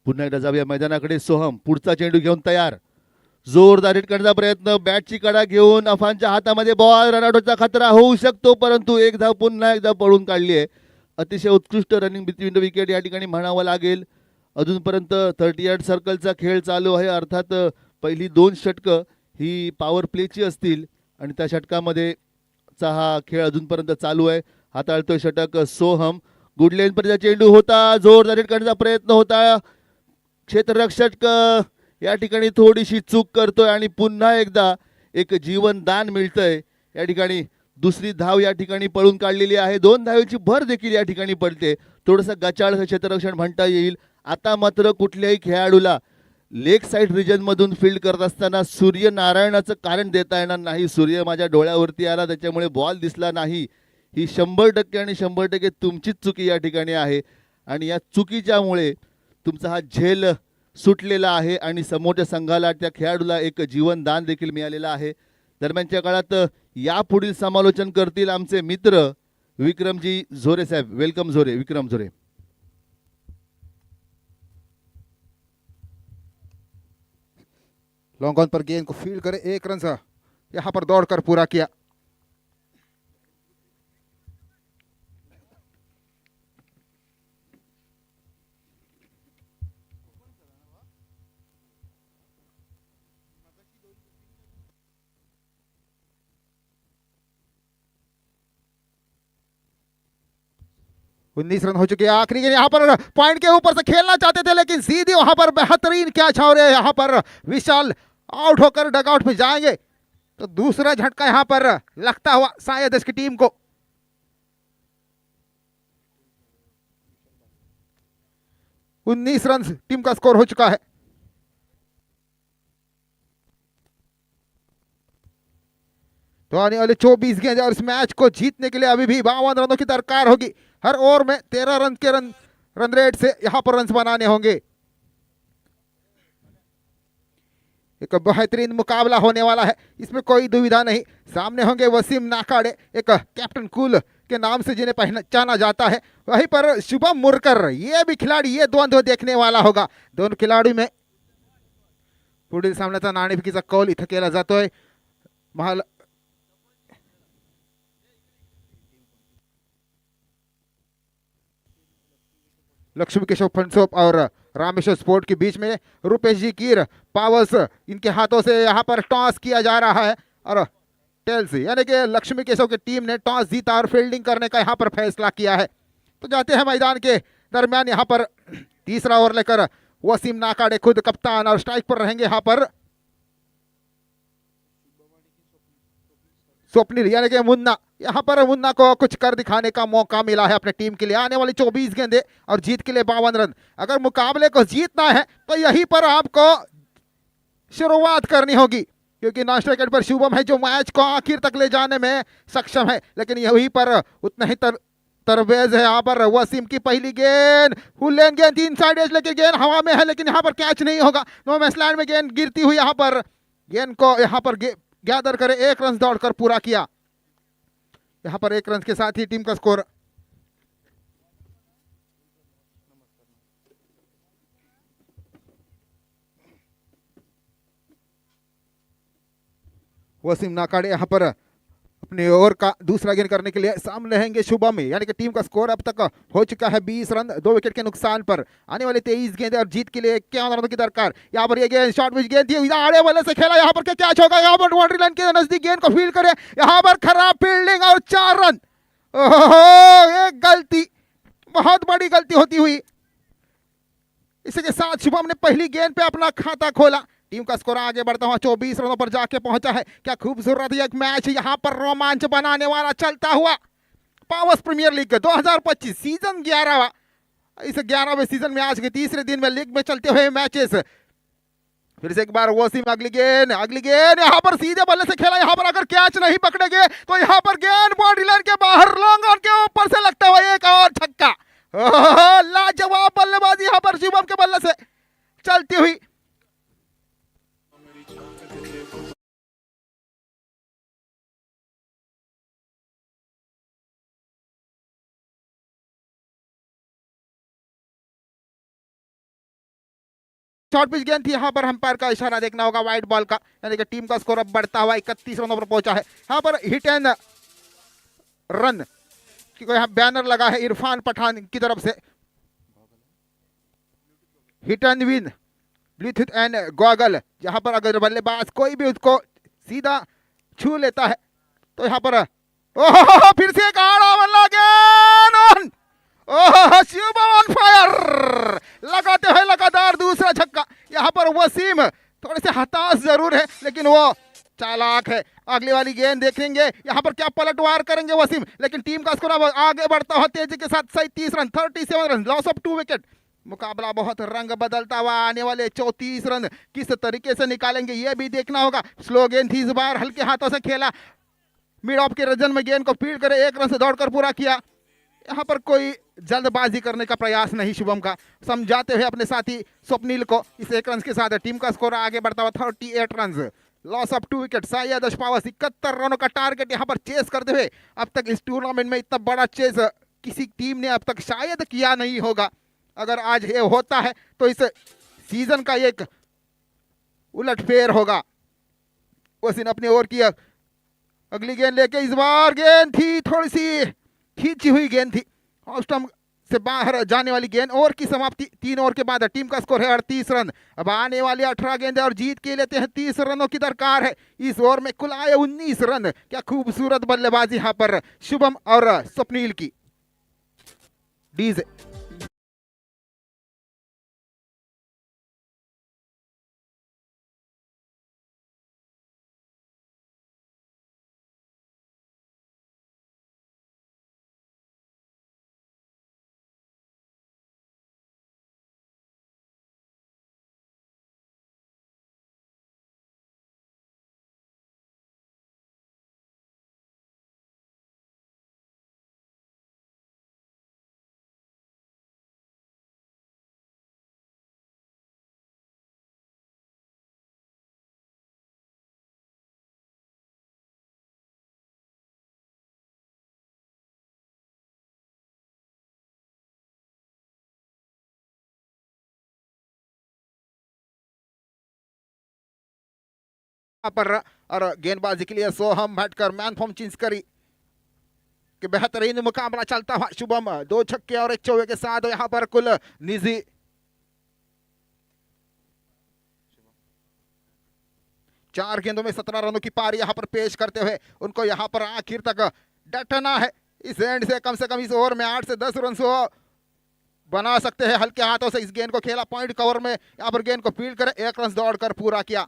Speaker 3: पुन्हा एकदा जाऊया मैदानाकडे. सोहम पुढचा चेंडू घेऊन तयार, जोरदार हिट करण्याचा प्रयत्न, बॅटची कडा घेऊन अफानच्या हातामध्ये बॉल, रनआउटचा खतरा होऊ शकतो परंतु एक धाव पुन्हा एकदा पळून काढली आहे. अतिशय उत्कृष्ट रनिंग बिटवीन द विकेट या ठिकाणी म्हणावं लागेल. अजूनपर्यंत 38 सर्कलचा खेळ चालू आहे. अर्थात पहिली 2 षटकं ही पॉवर प्लेची असतील आणि त्या षटकामध्ये चा हा खेळ अजूनपर्यंत चालू आहे. हाताळतोय षटक सोहम, गुड लेन पर्यंत चेंडू होता, जोरदार हिट करण्याचा प्रयत्न होता, क्षेत्ररक्षक या ठिकाणी थोडीशी चूक करतोय आणि पुन्हा एकदा एक जीवनदान मिळतंय. या ठिकाणी दुसरी धाव या ठिकाणी पळून काढलेली आहे. 2 धावेची भर देखील या ठिकाणी पडते. थोडंसं गचाळ क्षेत्ररक्षण म्हणता येईल. आता मात्र कुठल्याही खेळाडूला लेग साईड रिजनमधून फील्ड करत असताना सूर्यनारायणाचं कारण देता येणार नाही. सूर्य माझ्या डोळ्यावरती आला त्याच्यामुळे बॉल दिसला नाही, ही 100% आणि 100% तुमचीच चुकी या ठिकाणी आहे आणि या चुकीच्यामुळे तुमचा हा झेल सुटलेला आहे आणि समोरच्या संघाला त्या खेळाडूला एक जीवनदान देखील मिळालेलं आहे. दरम्यानच्या काळात यापुढील समालोचन करतील आमचे मित्र विक्रमजी झोरे साहेब. Welcome Zore, Vikram Zore.
Speaker 2: Long on पर गेंद को फील्ड करे, 1 रन से यहाँ पर दौड़कर पूरा किया. उन्नीस रन हो चुके हैं. आखिरी गेंद यहाँ पर पॉइंट के ऊपर से खेलना चाहते थे लेकिन सीधी वहां पर बेहतरीन कैच हो रहे हैं. यहाँ पर विशाल आउट होकर डगआउट में जाएंगे तो दूसरा झटका यहाँ पर लगता हुआ शायद इसकी टीम को. उन्नीस रन टीम का स्कोर हो चुका है. तो आने वाले 24 गेंद और इस मैच को जीतने के लिए अभी भी 52 रनों की दरकार होगी. हर ओवर में 13 रन के रन रेट से यहां पर रन बनाने होंगे. एक बेहतरीन मुकाबला होने वाला है, इसमें कोई दुविधा नहीं. सामने होंगे वसीम नाकाड़े, एक कैप्टन कूल के नाम से जिन्हें पहचाना जाता है. वहीं पर शुभम मुरकर, ये भी खिलाड़ी, ये द्वंद्व देखने वाला होगा. दोनों खिलाड़ी में पुढील सामन्याचा नाणेफेकीचा कौल इथं केला जातोय. लक्ष्मी केशव फनसोप और रामेश्वर स्पोर्ट के बीच में रुपेश जी कीर पावर्स, इनके हाथों से यहाँ पर टॉस किया जा रहा है और टेल्स यानी कि लक्ष्मी केशव की टीम ने टॉस जीता और फील्डिंग करने का यहाँ पर फैसला किया है. तो जाते हैं मैदान के दरमियान. यहाँ पर तीसरा ओवर लेकर वसीम नाकाड़े खुद कप्तान और स्ट्राइक पर रहेंगे. यहाँ पर स्वप्निल यानी कि मुन्ना यहाँ पर मुन्ना को कुछ कर दिखाने का मौका मिला है अपने टीम के लिए। आने वाली 24 गेंदे और जीत के लिए 52 रन। अगर मुकाबले को जीतना है तो यहीं पर आपको शुरुआत करनी होगी, क्योंकि नाइस विकेट पर शुभम है जो मैच को आखिर तक ले जाने में सक्षम है। लेकिन यहीं पर उतना ही तरवेज है। यहाँ पर वसीम की पहली गेंद, हुल्लेन गेंद तीन साइड एज, लेकिन गेंद हवा में है, लेकिन यहाँ पर कैच नहीं होगा। नो मैच लैंड में गेंद गिरती हुई यहाँ पर गेंद को यहाँ पर गैदर करे, 1 रन दौड़कर पूरा किया। यहाँ पर 1 रन के साथ ही टीम का स्कोर वसीम नाकाड़े यहाँ पर अपने ओवर का दूसरा गेंद करने के लिए सामने रहेंगे शुभम में। यानी कि टीम का स्कोर अब तक हो चुका है 20 रन 2 विकेट के नुकसान पर। आने वाले 23 गेंदे और जीत के लिए 51 रनों की दरकार। यहाँ पर ये गेंद शॉर्ट पिच गेंद थी, आड़े वाले से खेला, यहाँ पर क्या कैच होगा। यहाँ पर बाउंड्री लाइन के नजदीक गेंद को फील्ड करे, यहाँ पर खराब फील्डिंग और 4 रन। ओहो, एक गलती, बहुत बड़ी गलती होती हुई। इसके साथ शुभम ने पहली गेंद पे अपना खाता खोला। टीम का स्कोर आगे बढ़ता हुआ 24 रनों पर जाके पहुंचा है। क्या खूबसूरत एक मैच यहाँ पर रोमांच बनाने वाला चलता हुआ। पावर्स प्रीमियर लीग 2025 सीजन 11वां। इस 11वें सीजन में आज के तीसरे दिन में लीग में चलते हुए मैचेस। फिर से एक बार वसीम, अगली गेंद यहाँ पर सीधे बल्ले से खेला। यहाँ पर अगर कैच नहीं पकड़ेंगे तो यहाँ पर गेंद बाउंड्री लाइन के बाहर लॉन्ग ऑन के ऊपर से लगता हुआ एक और छक्का। लाजवाब बल्लेबाजी यहाँ पर शुभम के बल्ले से चलती हुई। शॉर्ट पिच गेंद थी, यहाँ पर अंपायर का इशारा देखना होगा वाइड बॉल का। यानी कि टीम का स्कोर अब बढ़ता हुआ 31 रनों पर पहुंचा है। यहाँ पर हिट एंड रन क्योंकि यहाँ बैनर लगा है इरफान पठान की तरफ से। Hit and win, bluetooth and goggle. यहाँ पर अगर बल्लेबाज कोई भी उसको सीधा छू लेता है तो यहाँ पर ओह फिर से एक आड़ा वाला गेंद, ओह शुभम ऑन फायर, लगाते हुए लगातार दूसरा छक्का। यहाँ पर वसीम थोड़े से हताश जरूर है, लेकिन वो चालाक है। अगली वाली गेंद देखेंगे, यहाँ पर क्या पलटवार करेंगे वसीम। लेकिन टीम का स्कोर अब आगे बढ़ता हुआ तेजी के साथ 37 run 37 run, loss of 2 wicket. मुकाबला बहुत रंग बदलता हुआ। आने वाले 34 रन किस तरीके से निकालेंगे ये भी देखना होगा। स्लो गेंद थी, इस बार हल्के हाथों से खेला, मिड ऑफ के रीजन में गेंद को फील्ड करे, 1 रन से दौड़कर पूरा किया। यहाँ पर कोई जल्दबाजी करने का प्रयास नहीं शुभम का, समझाते हुए अपने साथी स्वप्निल को। इस 1 रन के साथ टीम का स्कोर आगे बढ़ता हुआ 38 run, loss of 2 wicket. Sayyad Ashfaq 71 रनों का टारगेट यहाँ पर चेस करते हुए। अब तक इस टूर्नामेंट में इतना बड़ा चेस किसी टीम ने अब तक शायद किया नहीं होगा। अगर आज ये होता है तो इस सीजन का एक उलटफेर होगा। वसीम अपनी ओर की अगली गेंद लेके, इस बार गेंद थी थोड़ी सी खींची हुई गेंद थी, ऑफ स्टंप से बाहर जाने वाली गेंद। ओवर की समाप्ति 3 ओवर के बाद टीम का स्कोर है 38 रन। अब आने वाली 18 गेंदें और जीत के लेते हैं 30 रनों की दरकार है। इस ओवर में कुल आए 19 रन। क्या खूबसूरत बल्लेबाजी यहाँ पर शुभम और स्वप्निल की। डीजे पर और गेंदबाजी के लिए सोहम भटकर मैन फॉर्म चिंचकरी कि बेहतरीन मुकाबला चलता हुआ। शुभम 2 छक्के और 1 चौके के साथ यहाँ पर कुल निजी 4 गेंदों में 17 रनों की पारी यहाँ पर पेश करते हुए उनको यहाँ पर आखिर तक डटना है। इस एंड से कम इस ओवर में 8 से 10 रन से बना सकते हैं। हल्के हाथों से इस गेंद को खेला, पॉइंट कवर में यहाँ पर गेंद को फील्ड करे, 1 रन दौड़कर पूरा किया।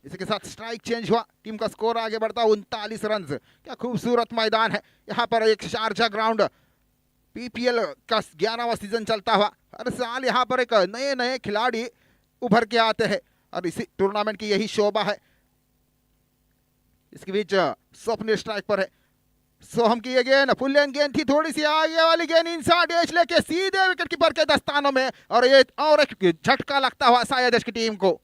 Speaker 2: इसी के साथ स्ट्राइक चेंज हुआ, टीम का स्कोर आगे बढ़ता 39 रन। क्या खूबसूरत मैदान है यहाँ पर, एक शारजा ग्राउंड। पीपीएल का 11वां सीजन चलता हुआ, हर साल यहाँ पर एक नए नए खिलाड़ी उभर के आते हैं और इसी टूर्नामेंट की यही शोभा है। इसके बीच स्वप्न स्ट्राइक पर है, सोहम की ये गेंद फुल लेंथ गेंद थी, थोड़ी सी आगे वाली गेंद इनसाइड एज लेके सीधे विकेट कीपर के दस्तानों में और ये और एक झटका लगता हुआ साया देश की टीम को।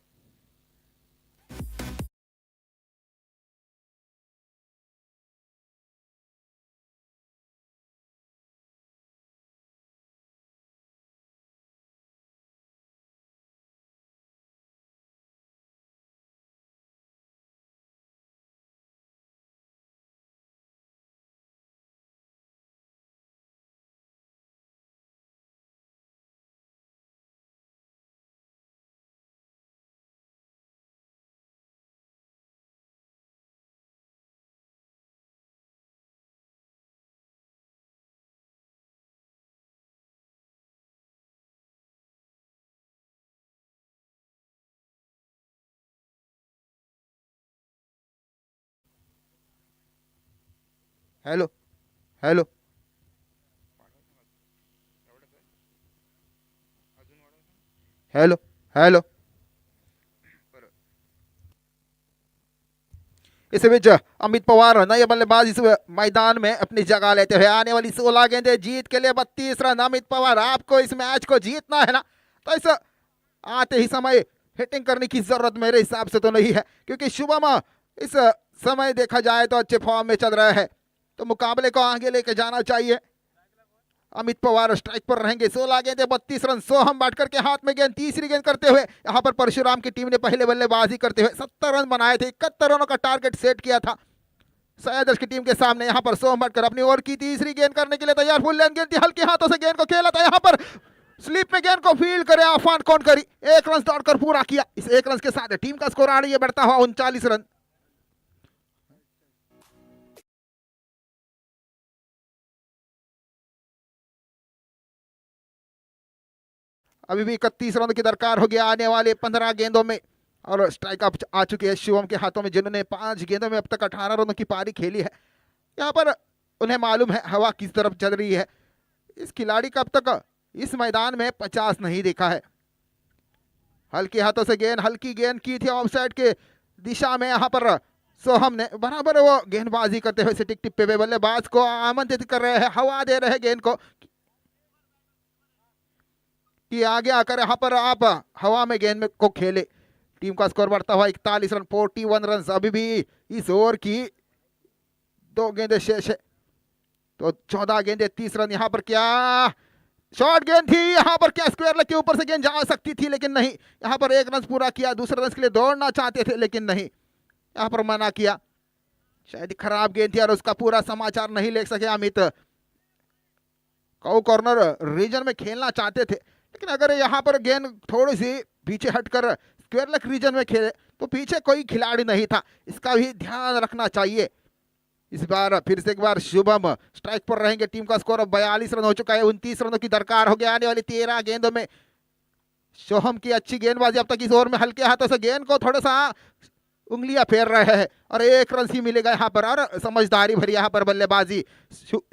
Speaker 2: हेलो हेलो हेलो हेलो इस बीच अमित पवार नए बल्लेबाज इस मैदान में अपनी जगह लेते हुए आने वाली 16 गेंदें जीत के लिए 32 रन। अमित पवार, आपको इस मैच को जीतना है ना, तो इस आते ही समय हिटिंग करने की जरूरत मेरे हिसाब से तो नहीं है, क्योंकि शुभम इस समय देखा जाए तो अच्छे फॉर्म में चल रहा है, तो मुकाबले को आगे लेके जाना चाहिए। अमित पवार स्ट्राइक पर रहेंगे, 16 गेंदें 32 रन। सोहम बाटकर के हाथ में गेंद, तीसरी गेंद करते हुए यहाँ पर परशुराम की टीम ने पहले बल्लेबाजी करते हुए 70 रन बनाए थे, 71 रनों का टारगेट सेट किया था सयादर्श की टीम के सामने। यहाँ पर सोहम बाटकर अपनी ओर की तीसरी गेंद करने के लिए तैयार, फुल लेंथ गेंद थी, हल्के हाथों से गेंद को खेला था, यहाँ पर स्लिप में गेंद को फील्ड करे आफान कौन करी, 1 रन दौड़कर पूरा किया। इस 1 रन के साथ टीम का स्कोर आगे बढ़ता हुआ 39 रन। अभी भी 31 रन की दरकार होगी आने वाले 15 गेंदों में, और स्ट्राइक अप आ चुकी है शिवम के हाथों में, जिन्होंने 5 गेंदों में अब तक 18 रनों की पारी खेली है। यहाँ पर उन्हें मालूम है हवा किस तरफ चल रही है। इस खिलाड़ी का अब तक इस मैदान में 50 नहीं देखा है। हल्के हाथों से गेंद, हल्की गेंद की थी ऑफसाइड के दिशा में, यहाँ पर सोहम ने बराबर वो गेंदबाजी करते हुए टिक टिप पे बल्लेबाज को आमंत्रित कर रहे हैं, हवा दे रहे हैं गेंद को कि आगे आकर यहाँ पर आप हवा में गेंद में को खेले। टीम का स्कोर बढ़ता हुआ 41 रन, 41 रन। अभी भी इस ओवर की 2 गेंदें शेष है, तो 14 गेंदें 30 रन। यहाँ पर क्या शॉर्ट गेंद थी, यहाँ पर क्या स्क्वायर लेग के ऊपर से गेंद जा सकती थी, लेकिन नहीं। यहाँ पर 1 रन पूरा किया, दूसरे रन के लिए दौड़ना चाहते थे लेकिन नहीं, यहाँ पर मना किया। शायद खराब गेंद थी और उसका पूरा समाचार नहीं ले सके अमित। कॉर्नर रीजन में खेलना चाहते थे, लेकिन अगर यहाँ पर गेंद थोड़ी सी पीछे हटकर स्क्वायर लेग रीजन में खेले तो पीछे कोई खिलाड़ी नहीं था, इसका भी ध्यान रखना चाहिए। इस बार फिर से एक बार शुभम स्ट्राइक पर रहेंगे। टीम का स्कोर अब 42 रन हो चुका है, 29 रनों की दरकार हो गया आने वाली 13 गेंदों में। सोहम की अच्छी गेंदबाजी अब तक इस ओवर में, हल्के हाथों से गेंद को थोड़ा सा उंगलियां फेर रहे हैं और 1 रन ही मिलेगा यहाँ पर, और समझदारी भरी यहाँ पर बल्लेबाजी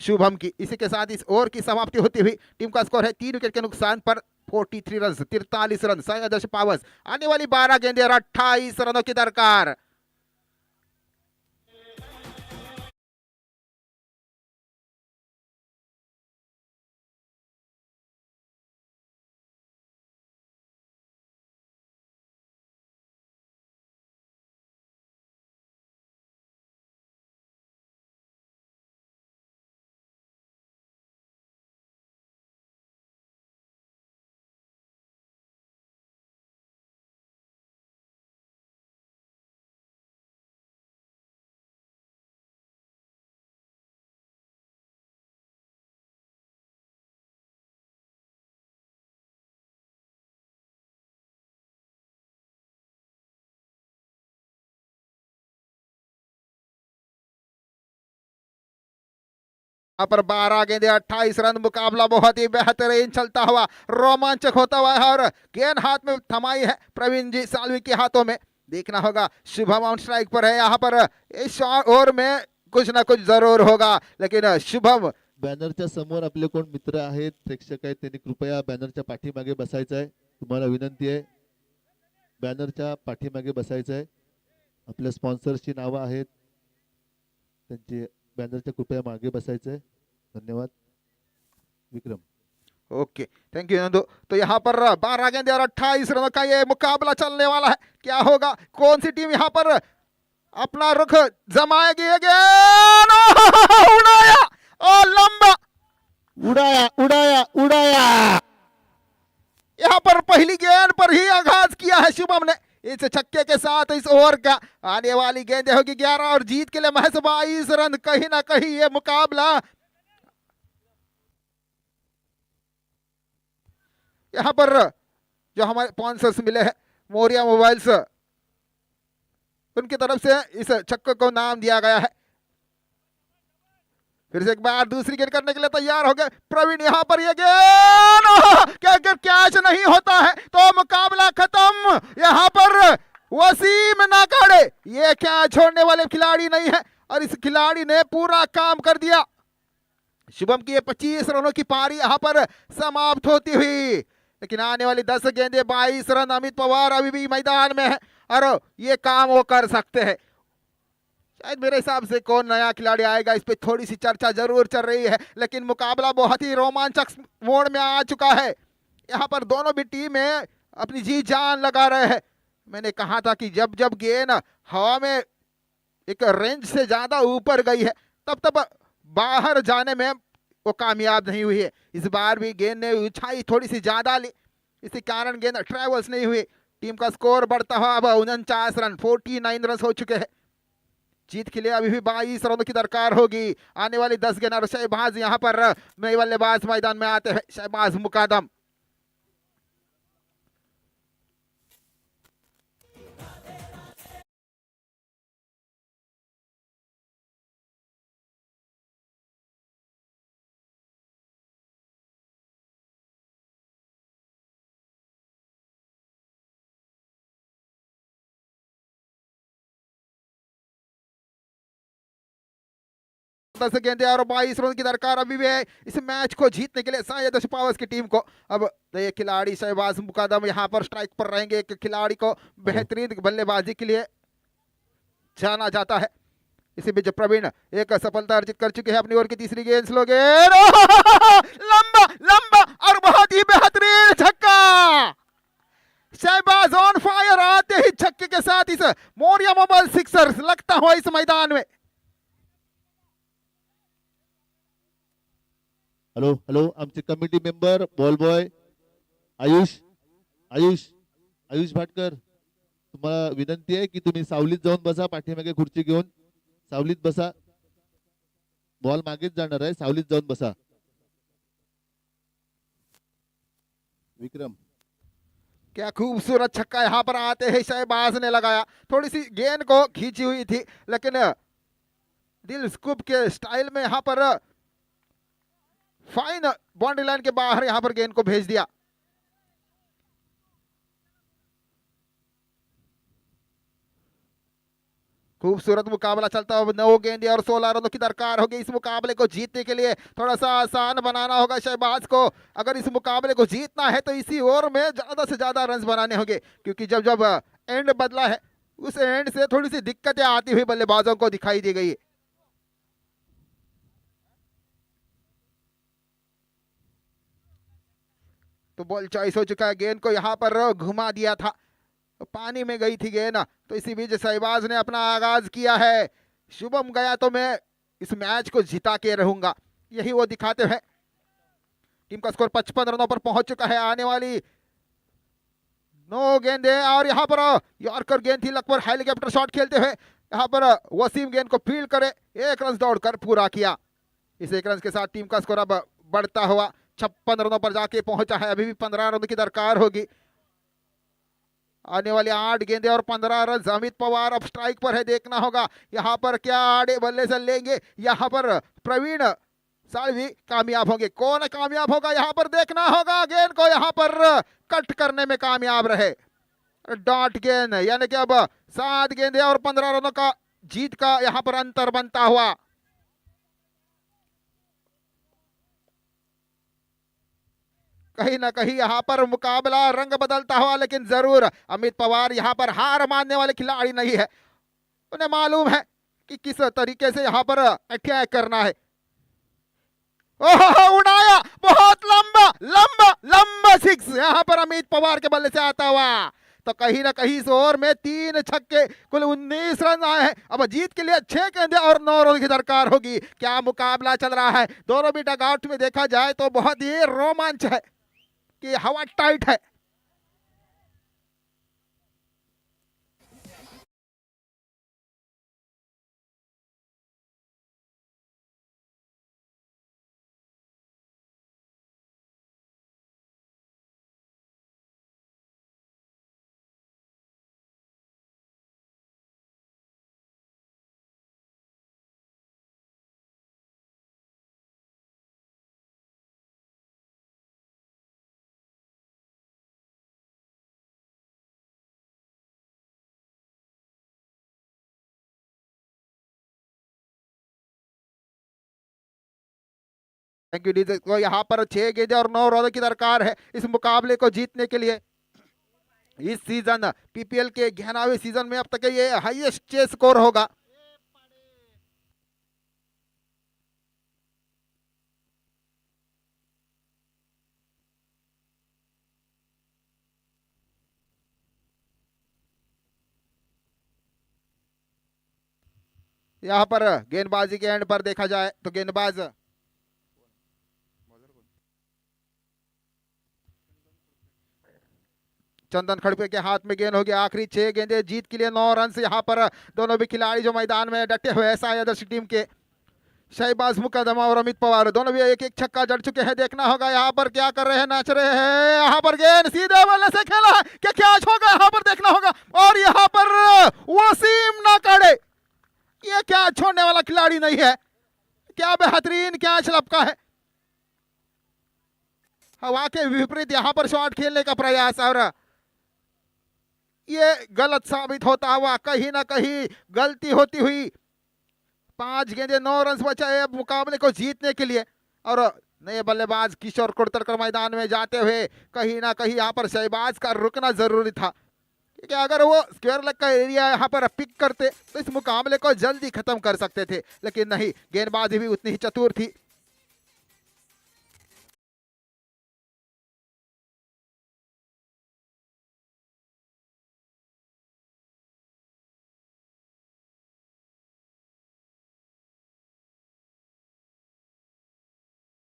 Speaker 2: शुभम की। इसी के साथ इस ओवर की समाप्ति होती हुई टीम का स्कोर है 3 विकेट के नुकसान पर 43 रन, 43 रन। सयादर्श पावर्स आने वाली 12 गेंदें और 28 रनों की दरकार। यहाँ पर 12 गेंदे 28 रन। मुकाबला बहुत ही बेहतरीन चलता हुआ, रोमांचक होता हुआ है, और गेंद हाथ में थमाई है प्रवीण जी सालवी के हाथों में। देखना होगा। शुभम ऑन स्ट्राइक पर है यहाँ पर। इस शॉट ओवर में कुछ ना कुछ जरूर होगा, लेकिन शुभम
Speaker 3: बॅनरच्या समोर आपले कोण मित्र आहेत, प्रेक्षक आहेत, त्यांनी कृपया बॅनरच्या पाठीमागे बसायचं आहे. तुम्हाला विनंती आहे, बॅनरच्या पाठीमागे बसायचं आहे. आपल्या स्पॉन्सर्सची नावं आहेत, त्यांची बॅनरच्या कृपया मागे बसायचं आहे. धन्यवाद. Vikram.
Speaker 2: Okay, thank you Nandu. तो यहाँ पर 12 गेंदे और 28 रनों का ये मुकाबला चलने वाला है। क्या होगा, कौन सी टीम यहाँ पर अपना रुख जमाएगी? ये गेंद उड़ाया और लंबा
Speaker 3: उडाया उडाया उडाया.
Speaker 2: यहाँ पर पहली गेंद पर ही आगाज किया है शुभम ने। इस छक्के के साथ इस ओवर का आने वाली गेंदें होगी 11 और जीत के लिए महज 22 रन। कहीं ना कहीं ये मुकाबला यहाँ पर जो हमारे स्पॉन्सर्स मिले हैं मोरिया मोबाइल्स, उनकी तरफ से इस छक्के को नाम दिया गया है। फिर से एक बार दूसरी गेंद करने के लिए तैयार हो गए प्रवीण। यहाँ पर ये गेंद क्या कैच नहीं होता है तो मुकाबला खत्म। यहाँ पर वसीम नाकाड़े ये क्या छोड़ने वाले खिलाड़ी नहीं है और इस खिलाड़ी ने पूरा काम कर दिया। शुभम की ये 25 रनों की पारी यहाँ पर समाप्त होती हुई, लेकिन आने वाली 10 गेंदे 22 रन। अमित पवार अभी भी मैदान में है और ये काम वो कर सकते हैं। शायद मेरे हिसाब से कौन नया खिलाड़ी आएगा इस पे थोड़ी सी चर्चा जरूर चल रही है, लेकिन मुकाबला बहुत ही रोमांचक मोड़ में आ चुका है। यहाँ पर दोनों भी टीमें अपनी जी जान लगा रहे हैं। मैंने कहा था कि जब जब गेंद हवा में एक रेंज से ज्यादा ऊपर गई है तब तब बाहर जाने में वो कामयाब नहीं हुई है। इस बार भी गेंद ने ऊंचाई थोड़ी सी ज्यादा ली, इसी कारण गेंद ट्रेवल्स नहीं हुई। टीम का स्कोर बढ़ता हुआ अब 49 रन, 49 रन हो चुके हैं। जीत के लिए अभी भी 22 रनों की दरकार होगी। आने वाली 10 गेंद और शहबाज यहाँ पर नए बल्लेबाज मैदान में आते हैं। शहबाज मुकादम से गेंदे और 22 रन की दरकार अभी भी है इस मैच को जीतने के लिए शायद पावर्स की टीम को। अब ये खिलाड़ी शहबाज मुकादम यहाँ पर स्ट्राइक पर रहेंगे। एक खिलाड़ी को बेहतरीन बल्लेबाजी के लिए जाना जाता है। इसी बीच प्रवीण एक सफलता अर्जित कर चुके हैं अपनी ओर की तीसरी गेंद। स्लो गेंद लंबा लंबा और बहुत ही बेहतरीन छक्का। शहबाज ऑन फायर आते ही छक्के के साथ इस मोरिया मोबाइल सिक्सर लगता हुआ इस मैदान में।
Speaker 3: हॅलो हॅलो, आमचे committee member ball boy Ayush Ayush Ayush Bhatkar, तुम्हाला विनंती आहे की तुम्ही सावलीत जाऊन बसा. पाठीमागे खुर्ची घेऊन सावलीत बसा. बॉल मागेच जाणार आहे, सावलीत जाऊन बसा. विक्रम.
Speaker 2: क्या खूबसूरत छक्का यहाँ पर आते हैं शहबाज ने लगाया। थोड़ी सी गेंद को खींची हुई थी, लेकिन दिल स्कूप के स्टाइल में यहाँ पर फाइन बाउंड्री लाइन के बाहर यहाँ पर गेंद को भेज दिया। खूबसूरत मुकाबला चलता हुआ 9 गेंदे और 16 रनों की दरकार होगी। इस मुकाबले को जीतने के लिए थोड़ा सा आसान बनाना होगा शहबाज को। अगर इस मुकाबले को जीतना है तो इसी ओवर में ज्यादा से ज्यादा रन बनाने होंगे, क्योंकि जब जब एंड बदला है उस एंड से थोड़ी सी दिक्कतें आती हुई बल्लेबाजों को दिखाई दी गई है। तो बॉल चॉइस हो चुका है। गेंद को यहाँ पर घुमा दिया था, पानी में गई थी गेंद। तो इसी बीच शहबाज ने अपना आगाज किया है। शुभम गया तो मैं इस मैच को जिता के रहूंगा, यही वो दिखाते हैं। टीम का स्कोर 55 रनों पर पहुंच चुका है। आने वाली 9 गेंदे और यहाँ पर यॉर्कर गेंद थी, लगभग हेलीकॉप्टर शॉट खेलते हुए यहाँ पर वसीम गेंद को फील्ड करे, 1 रन दौड़कर पूरा किया। इस 1 रन के साथ टीम का स्कोर अब बढ़ता हुआ 56 रनों पर जाके पहुंचा है। अभी भी 15 रनों की दरकार होगी। आने वाली 8 गेंदे और 15 रन। अमित पवार अब स्ट्राइक पर है, देखना होगा यहाँ पर क्या आड़े बल्ले से लेंगे। यहाँ पर प्रवीण सालवी कामयाब होंगे। कौन कामयाब होगा यहाँ पर देखना होगा। गेंद को यहाँ पर कट करने में कामयाब रहे। डॉट गेंद, यानी कि अब 7 गेंदें और 15 रनों का जीत का यहां पर अंतर बनता हुआ। कहीं ना कहीं यहां पर मुकाबला रंग बदलता हुआ, लेकिन जरूर अमित पवार यहां पर हार मानने वाले खिलाड़ी नहीं है। उन्हें मालूम है कि किस तरीके से यहां पर अटैक करना है। ओह, उड़ाया, बहुत लंबा लंबा लंबा सिक्स यहां पर अमित पवार के बल्ले से आता हुआ। तो कहीं ना कहीं इस ओवर में 3 छक्के, कुल 19 रन आए हैं। अब जीत के लिए 6 गेंदें और 9 रन की दरकार होगी। क्या मुकाबला चल रहा है, दोनों भी डगआउट में देखा जाए तो बहुत ही रोमांच है कि हवा टाइट है। थैंक यू डीजे को। यहाँ पर 6 गेंदें और 9 रनों की दरकार है इस मुकाबले को जीतने के लिए। इस सीजन पीपीएल के 11वें सीजन में अब तक ये हाईएस्ट चेस स्कोर होगा। यहाँ पर गेंदबाजी के एंड पर देखा जाए तो गेंदबाज चंदन खड़पे के हाथ में गेंद हो गया। आखिरी 6 गेंदें, जीत के लिए 9 रन से यहाँ पर दोनों भी खिलाड़ी जो मैदान में डटे हुए हैं साई आदर्श टीम के शहबाज मुकदमा और अमित पवार, दोनों भी एक एक छक्का जड़ चुके हैं। देखना होगा यहाँ पर क्या कर रहे हैं, नाच रहे हैं। यहाँ पर गेंद सीधे बल्ले से खेला है, क्या कैच होगा यहाँ पर देखना होगा। और यहाँ पर वसीम नाकाड़े, ये कैच छोड़ने वाला खिलाड़ी नहीं है। क्या बेहतरीन कैच लपका है। हवा के विपरीत यहाँ पर शॉट खेलने का प्रयास और ये गलत साबित होता हुआ, कहीं ना कहीं गलती होती हुई। 5 गेंदें 9 रन बचे अब मुकाबले को जीतने के लिए। और नए बल्लेबाज किशोर कुड़तरकर मैदान में जाते हुए कहीं ना कहीं यहाँ पर शहबाज का रुकना जरूरी था, क्योंकि अगर वो स्क्वायर लेग का एरिया यहाँ पर पिक करते तो इस मुकाबले को जल्दी खत्म कर सकते थे, लेकिन नहीं, गेंदबाजी भी उतनी ही चतुर थी।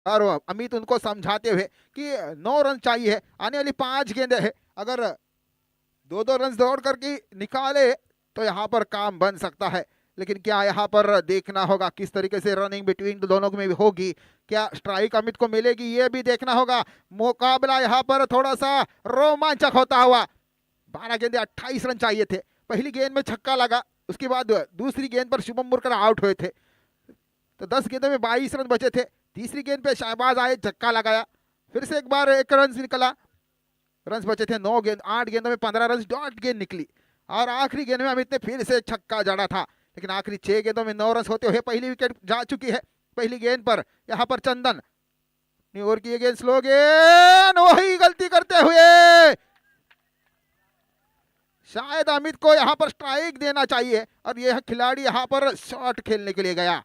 Speaker 2: और अमित उनको समझाते हुए कि 9 रन चाहिए, आने वाली 5 गेंदें है, अगर 2-2 रन दौड़ करके निकाले तो यहाँ पर काम बन सकता है। लेकिन क्या यहाँ पर देखना होगा किस तरीके से रनिंग बिटवीन दोनों में भी होगी, क्या स्ट्राइक अमित को मिलेगी, ये भी देखना होगा। मुकाबला यहाँ पर थोड़ा सा रोमांचक होता हुआ। 12 गेंदे 28 रन चाहिए थे। पहली गेंद में छक्का लगा, उसके बाद दूसरी गेंद पर शुभम मुरकर आउट हुए थे, तो 10 गेंदों में 22 रन बचे थे। तीसरी गेंद पे शहबाज आए, छक्का लगाया, फिर से एक बार 1 रन निकला, रन बचे थे 9 गेंद, 8 गेंदों में 15 रन, डॉट गेंद निकली। और आखिरी गेंद में अमित ने फिर से छक्का जड़ा था, लेकिन आखिरी 6 गेंदों में 9 रन होते हुए पहली विकेट जा चुकी है। पहली गेंद पर यहाँ पर चंदन ओवर की गेंद, स्लो गेंद, वही गलती करते हुए शायद अमित को यहाँ पर स्ट्राइक देना चाहिए, और यह खिलाड़ी यहाँ पर शॉट खेलने के लिए गया।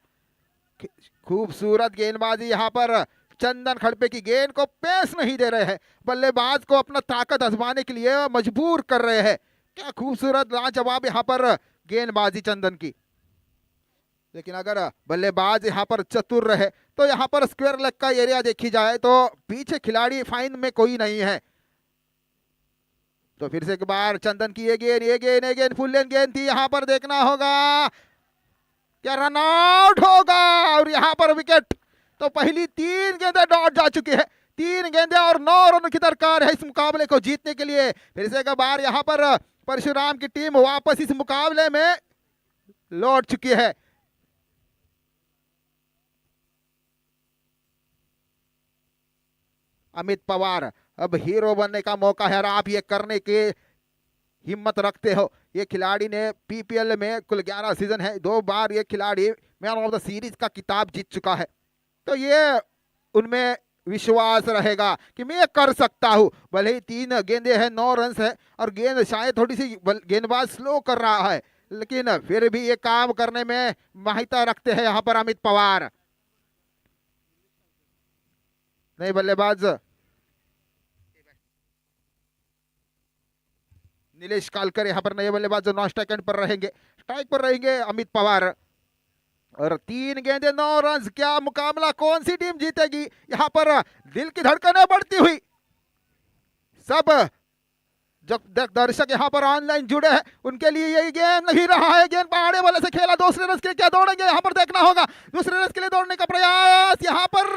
Speaker 2: खूबसूरत गेंदबाजी यहाँ पर चंदन खड़पे की गेंद को पेस नहीं दे रहे हैं, बल्लेबाज को अपना ताकत आजमाने के लिए मजबूर कर रहे हैं। क्या खूबसूरत लाजवाब यहाँ पर गेंदबाजी चंदन की। लेकिन अगर बल्लेबाज यहाँ पर चतुर रहे तो यहाँ पर स्क्वायर लेग का एरिया देखी जाए तो पीछे खिलाड़ी फाइन में कोई नहीं है। तो फिर से एक बार चंदन की ये गेंद फुल लेन गेंद थी, यहाँ पर देखना होगा क्या रन आउट होगा, और यहाँ पर विकेट। तो पहली 3 गेंदें डॉट जा चुकी है, 3 गेंदें और 9 रन की दरकार है इस मुकाबले को जीतने के लिए। फिर से एक बार यहाँ पर परशुराम की टीम वापस इस मुकाबले में लौट चुकी है। अमित पवार, अब हीरो बनने का मौका है, और आप ये करने के हिम्मत रखते हो। ये खिलाड़ी ने पीपीएल में कुल 11 सीजन है, 2 बार ये खिलाड़ी मैन ऑफ द सीरीज का खिताब जीत चुका है। तो ये उनमें विश्वास रहेगा कि मैं कर सकता हूं। भले ही 3 गेंदे हैं, 9 रन है और गेंद शायद थोड़ी सी गेंदबाज स्लो कर रहा है, लेकिन फिर भी ये काम करने में माहिरता रखते हैं यहां पर अमित पवार। नए बल्लेबाज नीलेश कालकर यहां पर नए बल्लेबाज जो नॉन स्ट्राइक एंड पर रहेंगे, स्ट्राइक पर रहेंगे अमित पवार। और 3 गेंदे 9 रन, क्या मुकाबला, कौन सी टीम जीतेगी? यहां पर दिल की धड़कनें बढ़ती हुई, सब जब दर्शक यहां पर ऑनलाइन जुड़े हैं उनके लिए यही गेम नहीं रहा है। गेंद पहाड़े वाले से खेला, दूसरे रन के लिए क्या दौड़ेंगे, यहां पर देखना होगा। दूसरे रन के लिए दौड़ने का प्रयास, यहां पर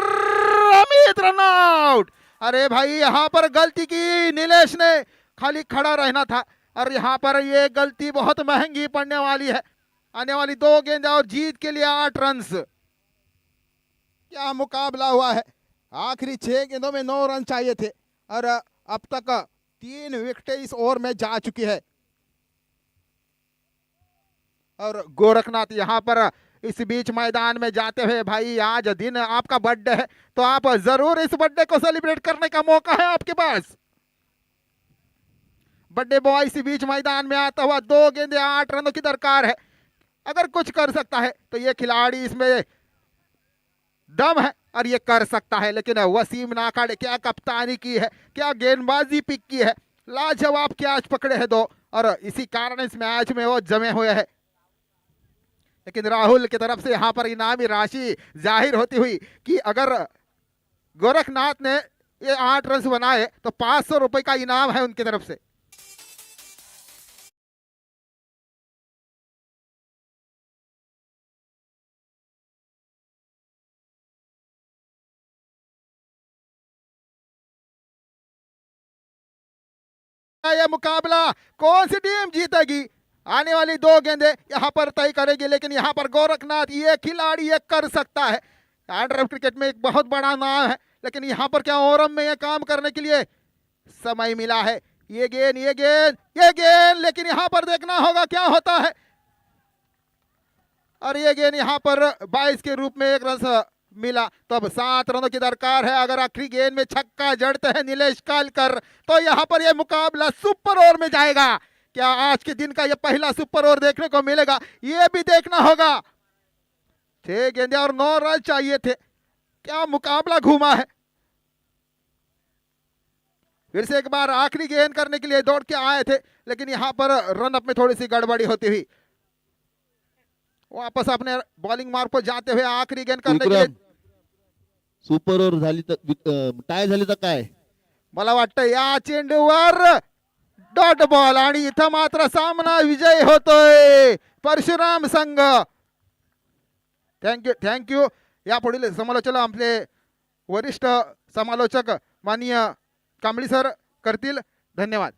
Speaker 2: अमित रन आउट। अरे भाई यहां पर गलती की नीलेश ने, खाली खड़ा रहना था और यहां पर ये गलती बहुत महंगी पड़ने वाली है। आने वाली 2 गेंद और जीत के लिए 8 रन। क्या मुकाबला हुआ है। आखिरी 6 गेंदों में 9 रन चाहिए थे और अब तक 3 विकेटें इस ओवर में जा चुकी है। और गोरखनाथ यहां पर इस बीच मैदान में जाते हुए, भाई आज दिन आपका बर्थडे है तो आप जरूर इस बर्थडे को सेलिब्रेट करने का मौका है आपके पास। बर्थडे बॉय इस बीच मैदान में आता हुआ, 2 गेंदे 8 रनों की दरकार है। अगर कुछ कर सकता है तो ये खिलाड़ी, इसमें दम है और ये कर सकता है। लेकिन वसीम नाका ने क्या कप्तानी की है, क्या गेंदबाजी पिक की है, लाजवाब कैच पकड़े हैं 2 और इसी कारण इस मैच में वो जमे हुए हैं। लेकिन राहुल की तरफ से यहां पर इनामी राशि जाहिर होती हुई कि अगर गोरखनाथ ने ये 8 रन बनाए तो 500 रुपए का इनाम है उनकी तरफ से। यह मुकाबला कौन सी टीम जीतेगी, आने वाली 2 गेंदे यहां पर तय करेगी। लेकिन यहां पर गोरखनाथ, ये खिलाड़ी ये कर सकता है। अंडर क्रिकेट में एक बहुत बड़ा नाम है, लेकिन यहां पर क्या ओरम में यह काम करने के लिए समय मिला है। ये गेंद, ये गेंद, ये गेंद, लेकिन यहां पर देखना होगा क्या होता है। और ये गेंद यहां पर 22 के रूप में 1 रन मिला, तो अब 7 रनों की दरकार है। अगर आखिरी गेंद में छक्का जड़ते हैं नीलेश कालकर तो यहां पर यह मुकाबला सुपर ओवर में जाएगा। क्या आज के दिन का यह पहला सुपर ओवर देखने को मिलेगा, यह भी देखना होगा। 6 गेंदे और 9 रन चाहिए थे, क्या मुकाबला घूमा है। फिर से एक बार आखिरी गेंद करने के लिए दौड़ के आए थे, लेकिन यहां पर रन अप में थोड़ी सी गड़बड़ी होती हुई वापस अपने बॉलिंग मार्ग पर जाते हुए आखिरी गेंद करने के लिए।
Speaker 3: सुपर ओव्हर झाली तर टाय झाली तर काय,
Speaker 2: मला वाटतं या चेंडूवर डॉट बॉल आणि इथं मात्र सामना विजय होतोय परशुराम संघ। Thank you thank you. या पुढील समालोचक आपले वरिष्ठ समालोचक माननीय कांबळी सर करतील, धन्यवाद।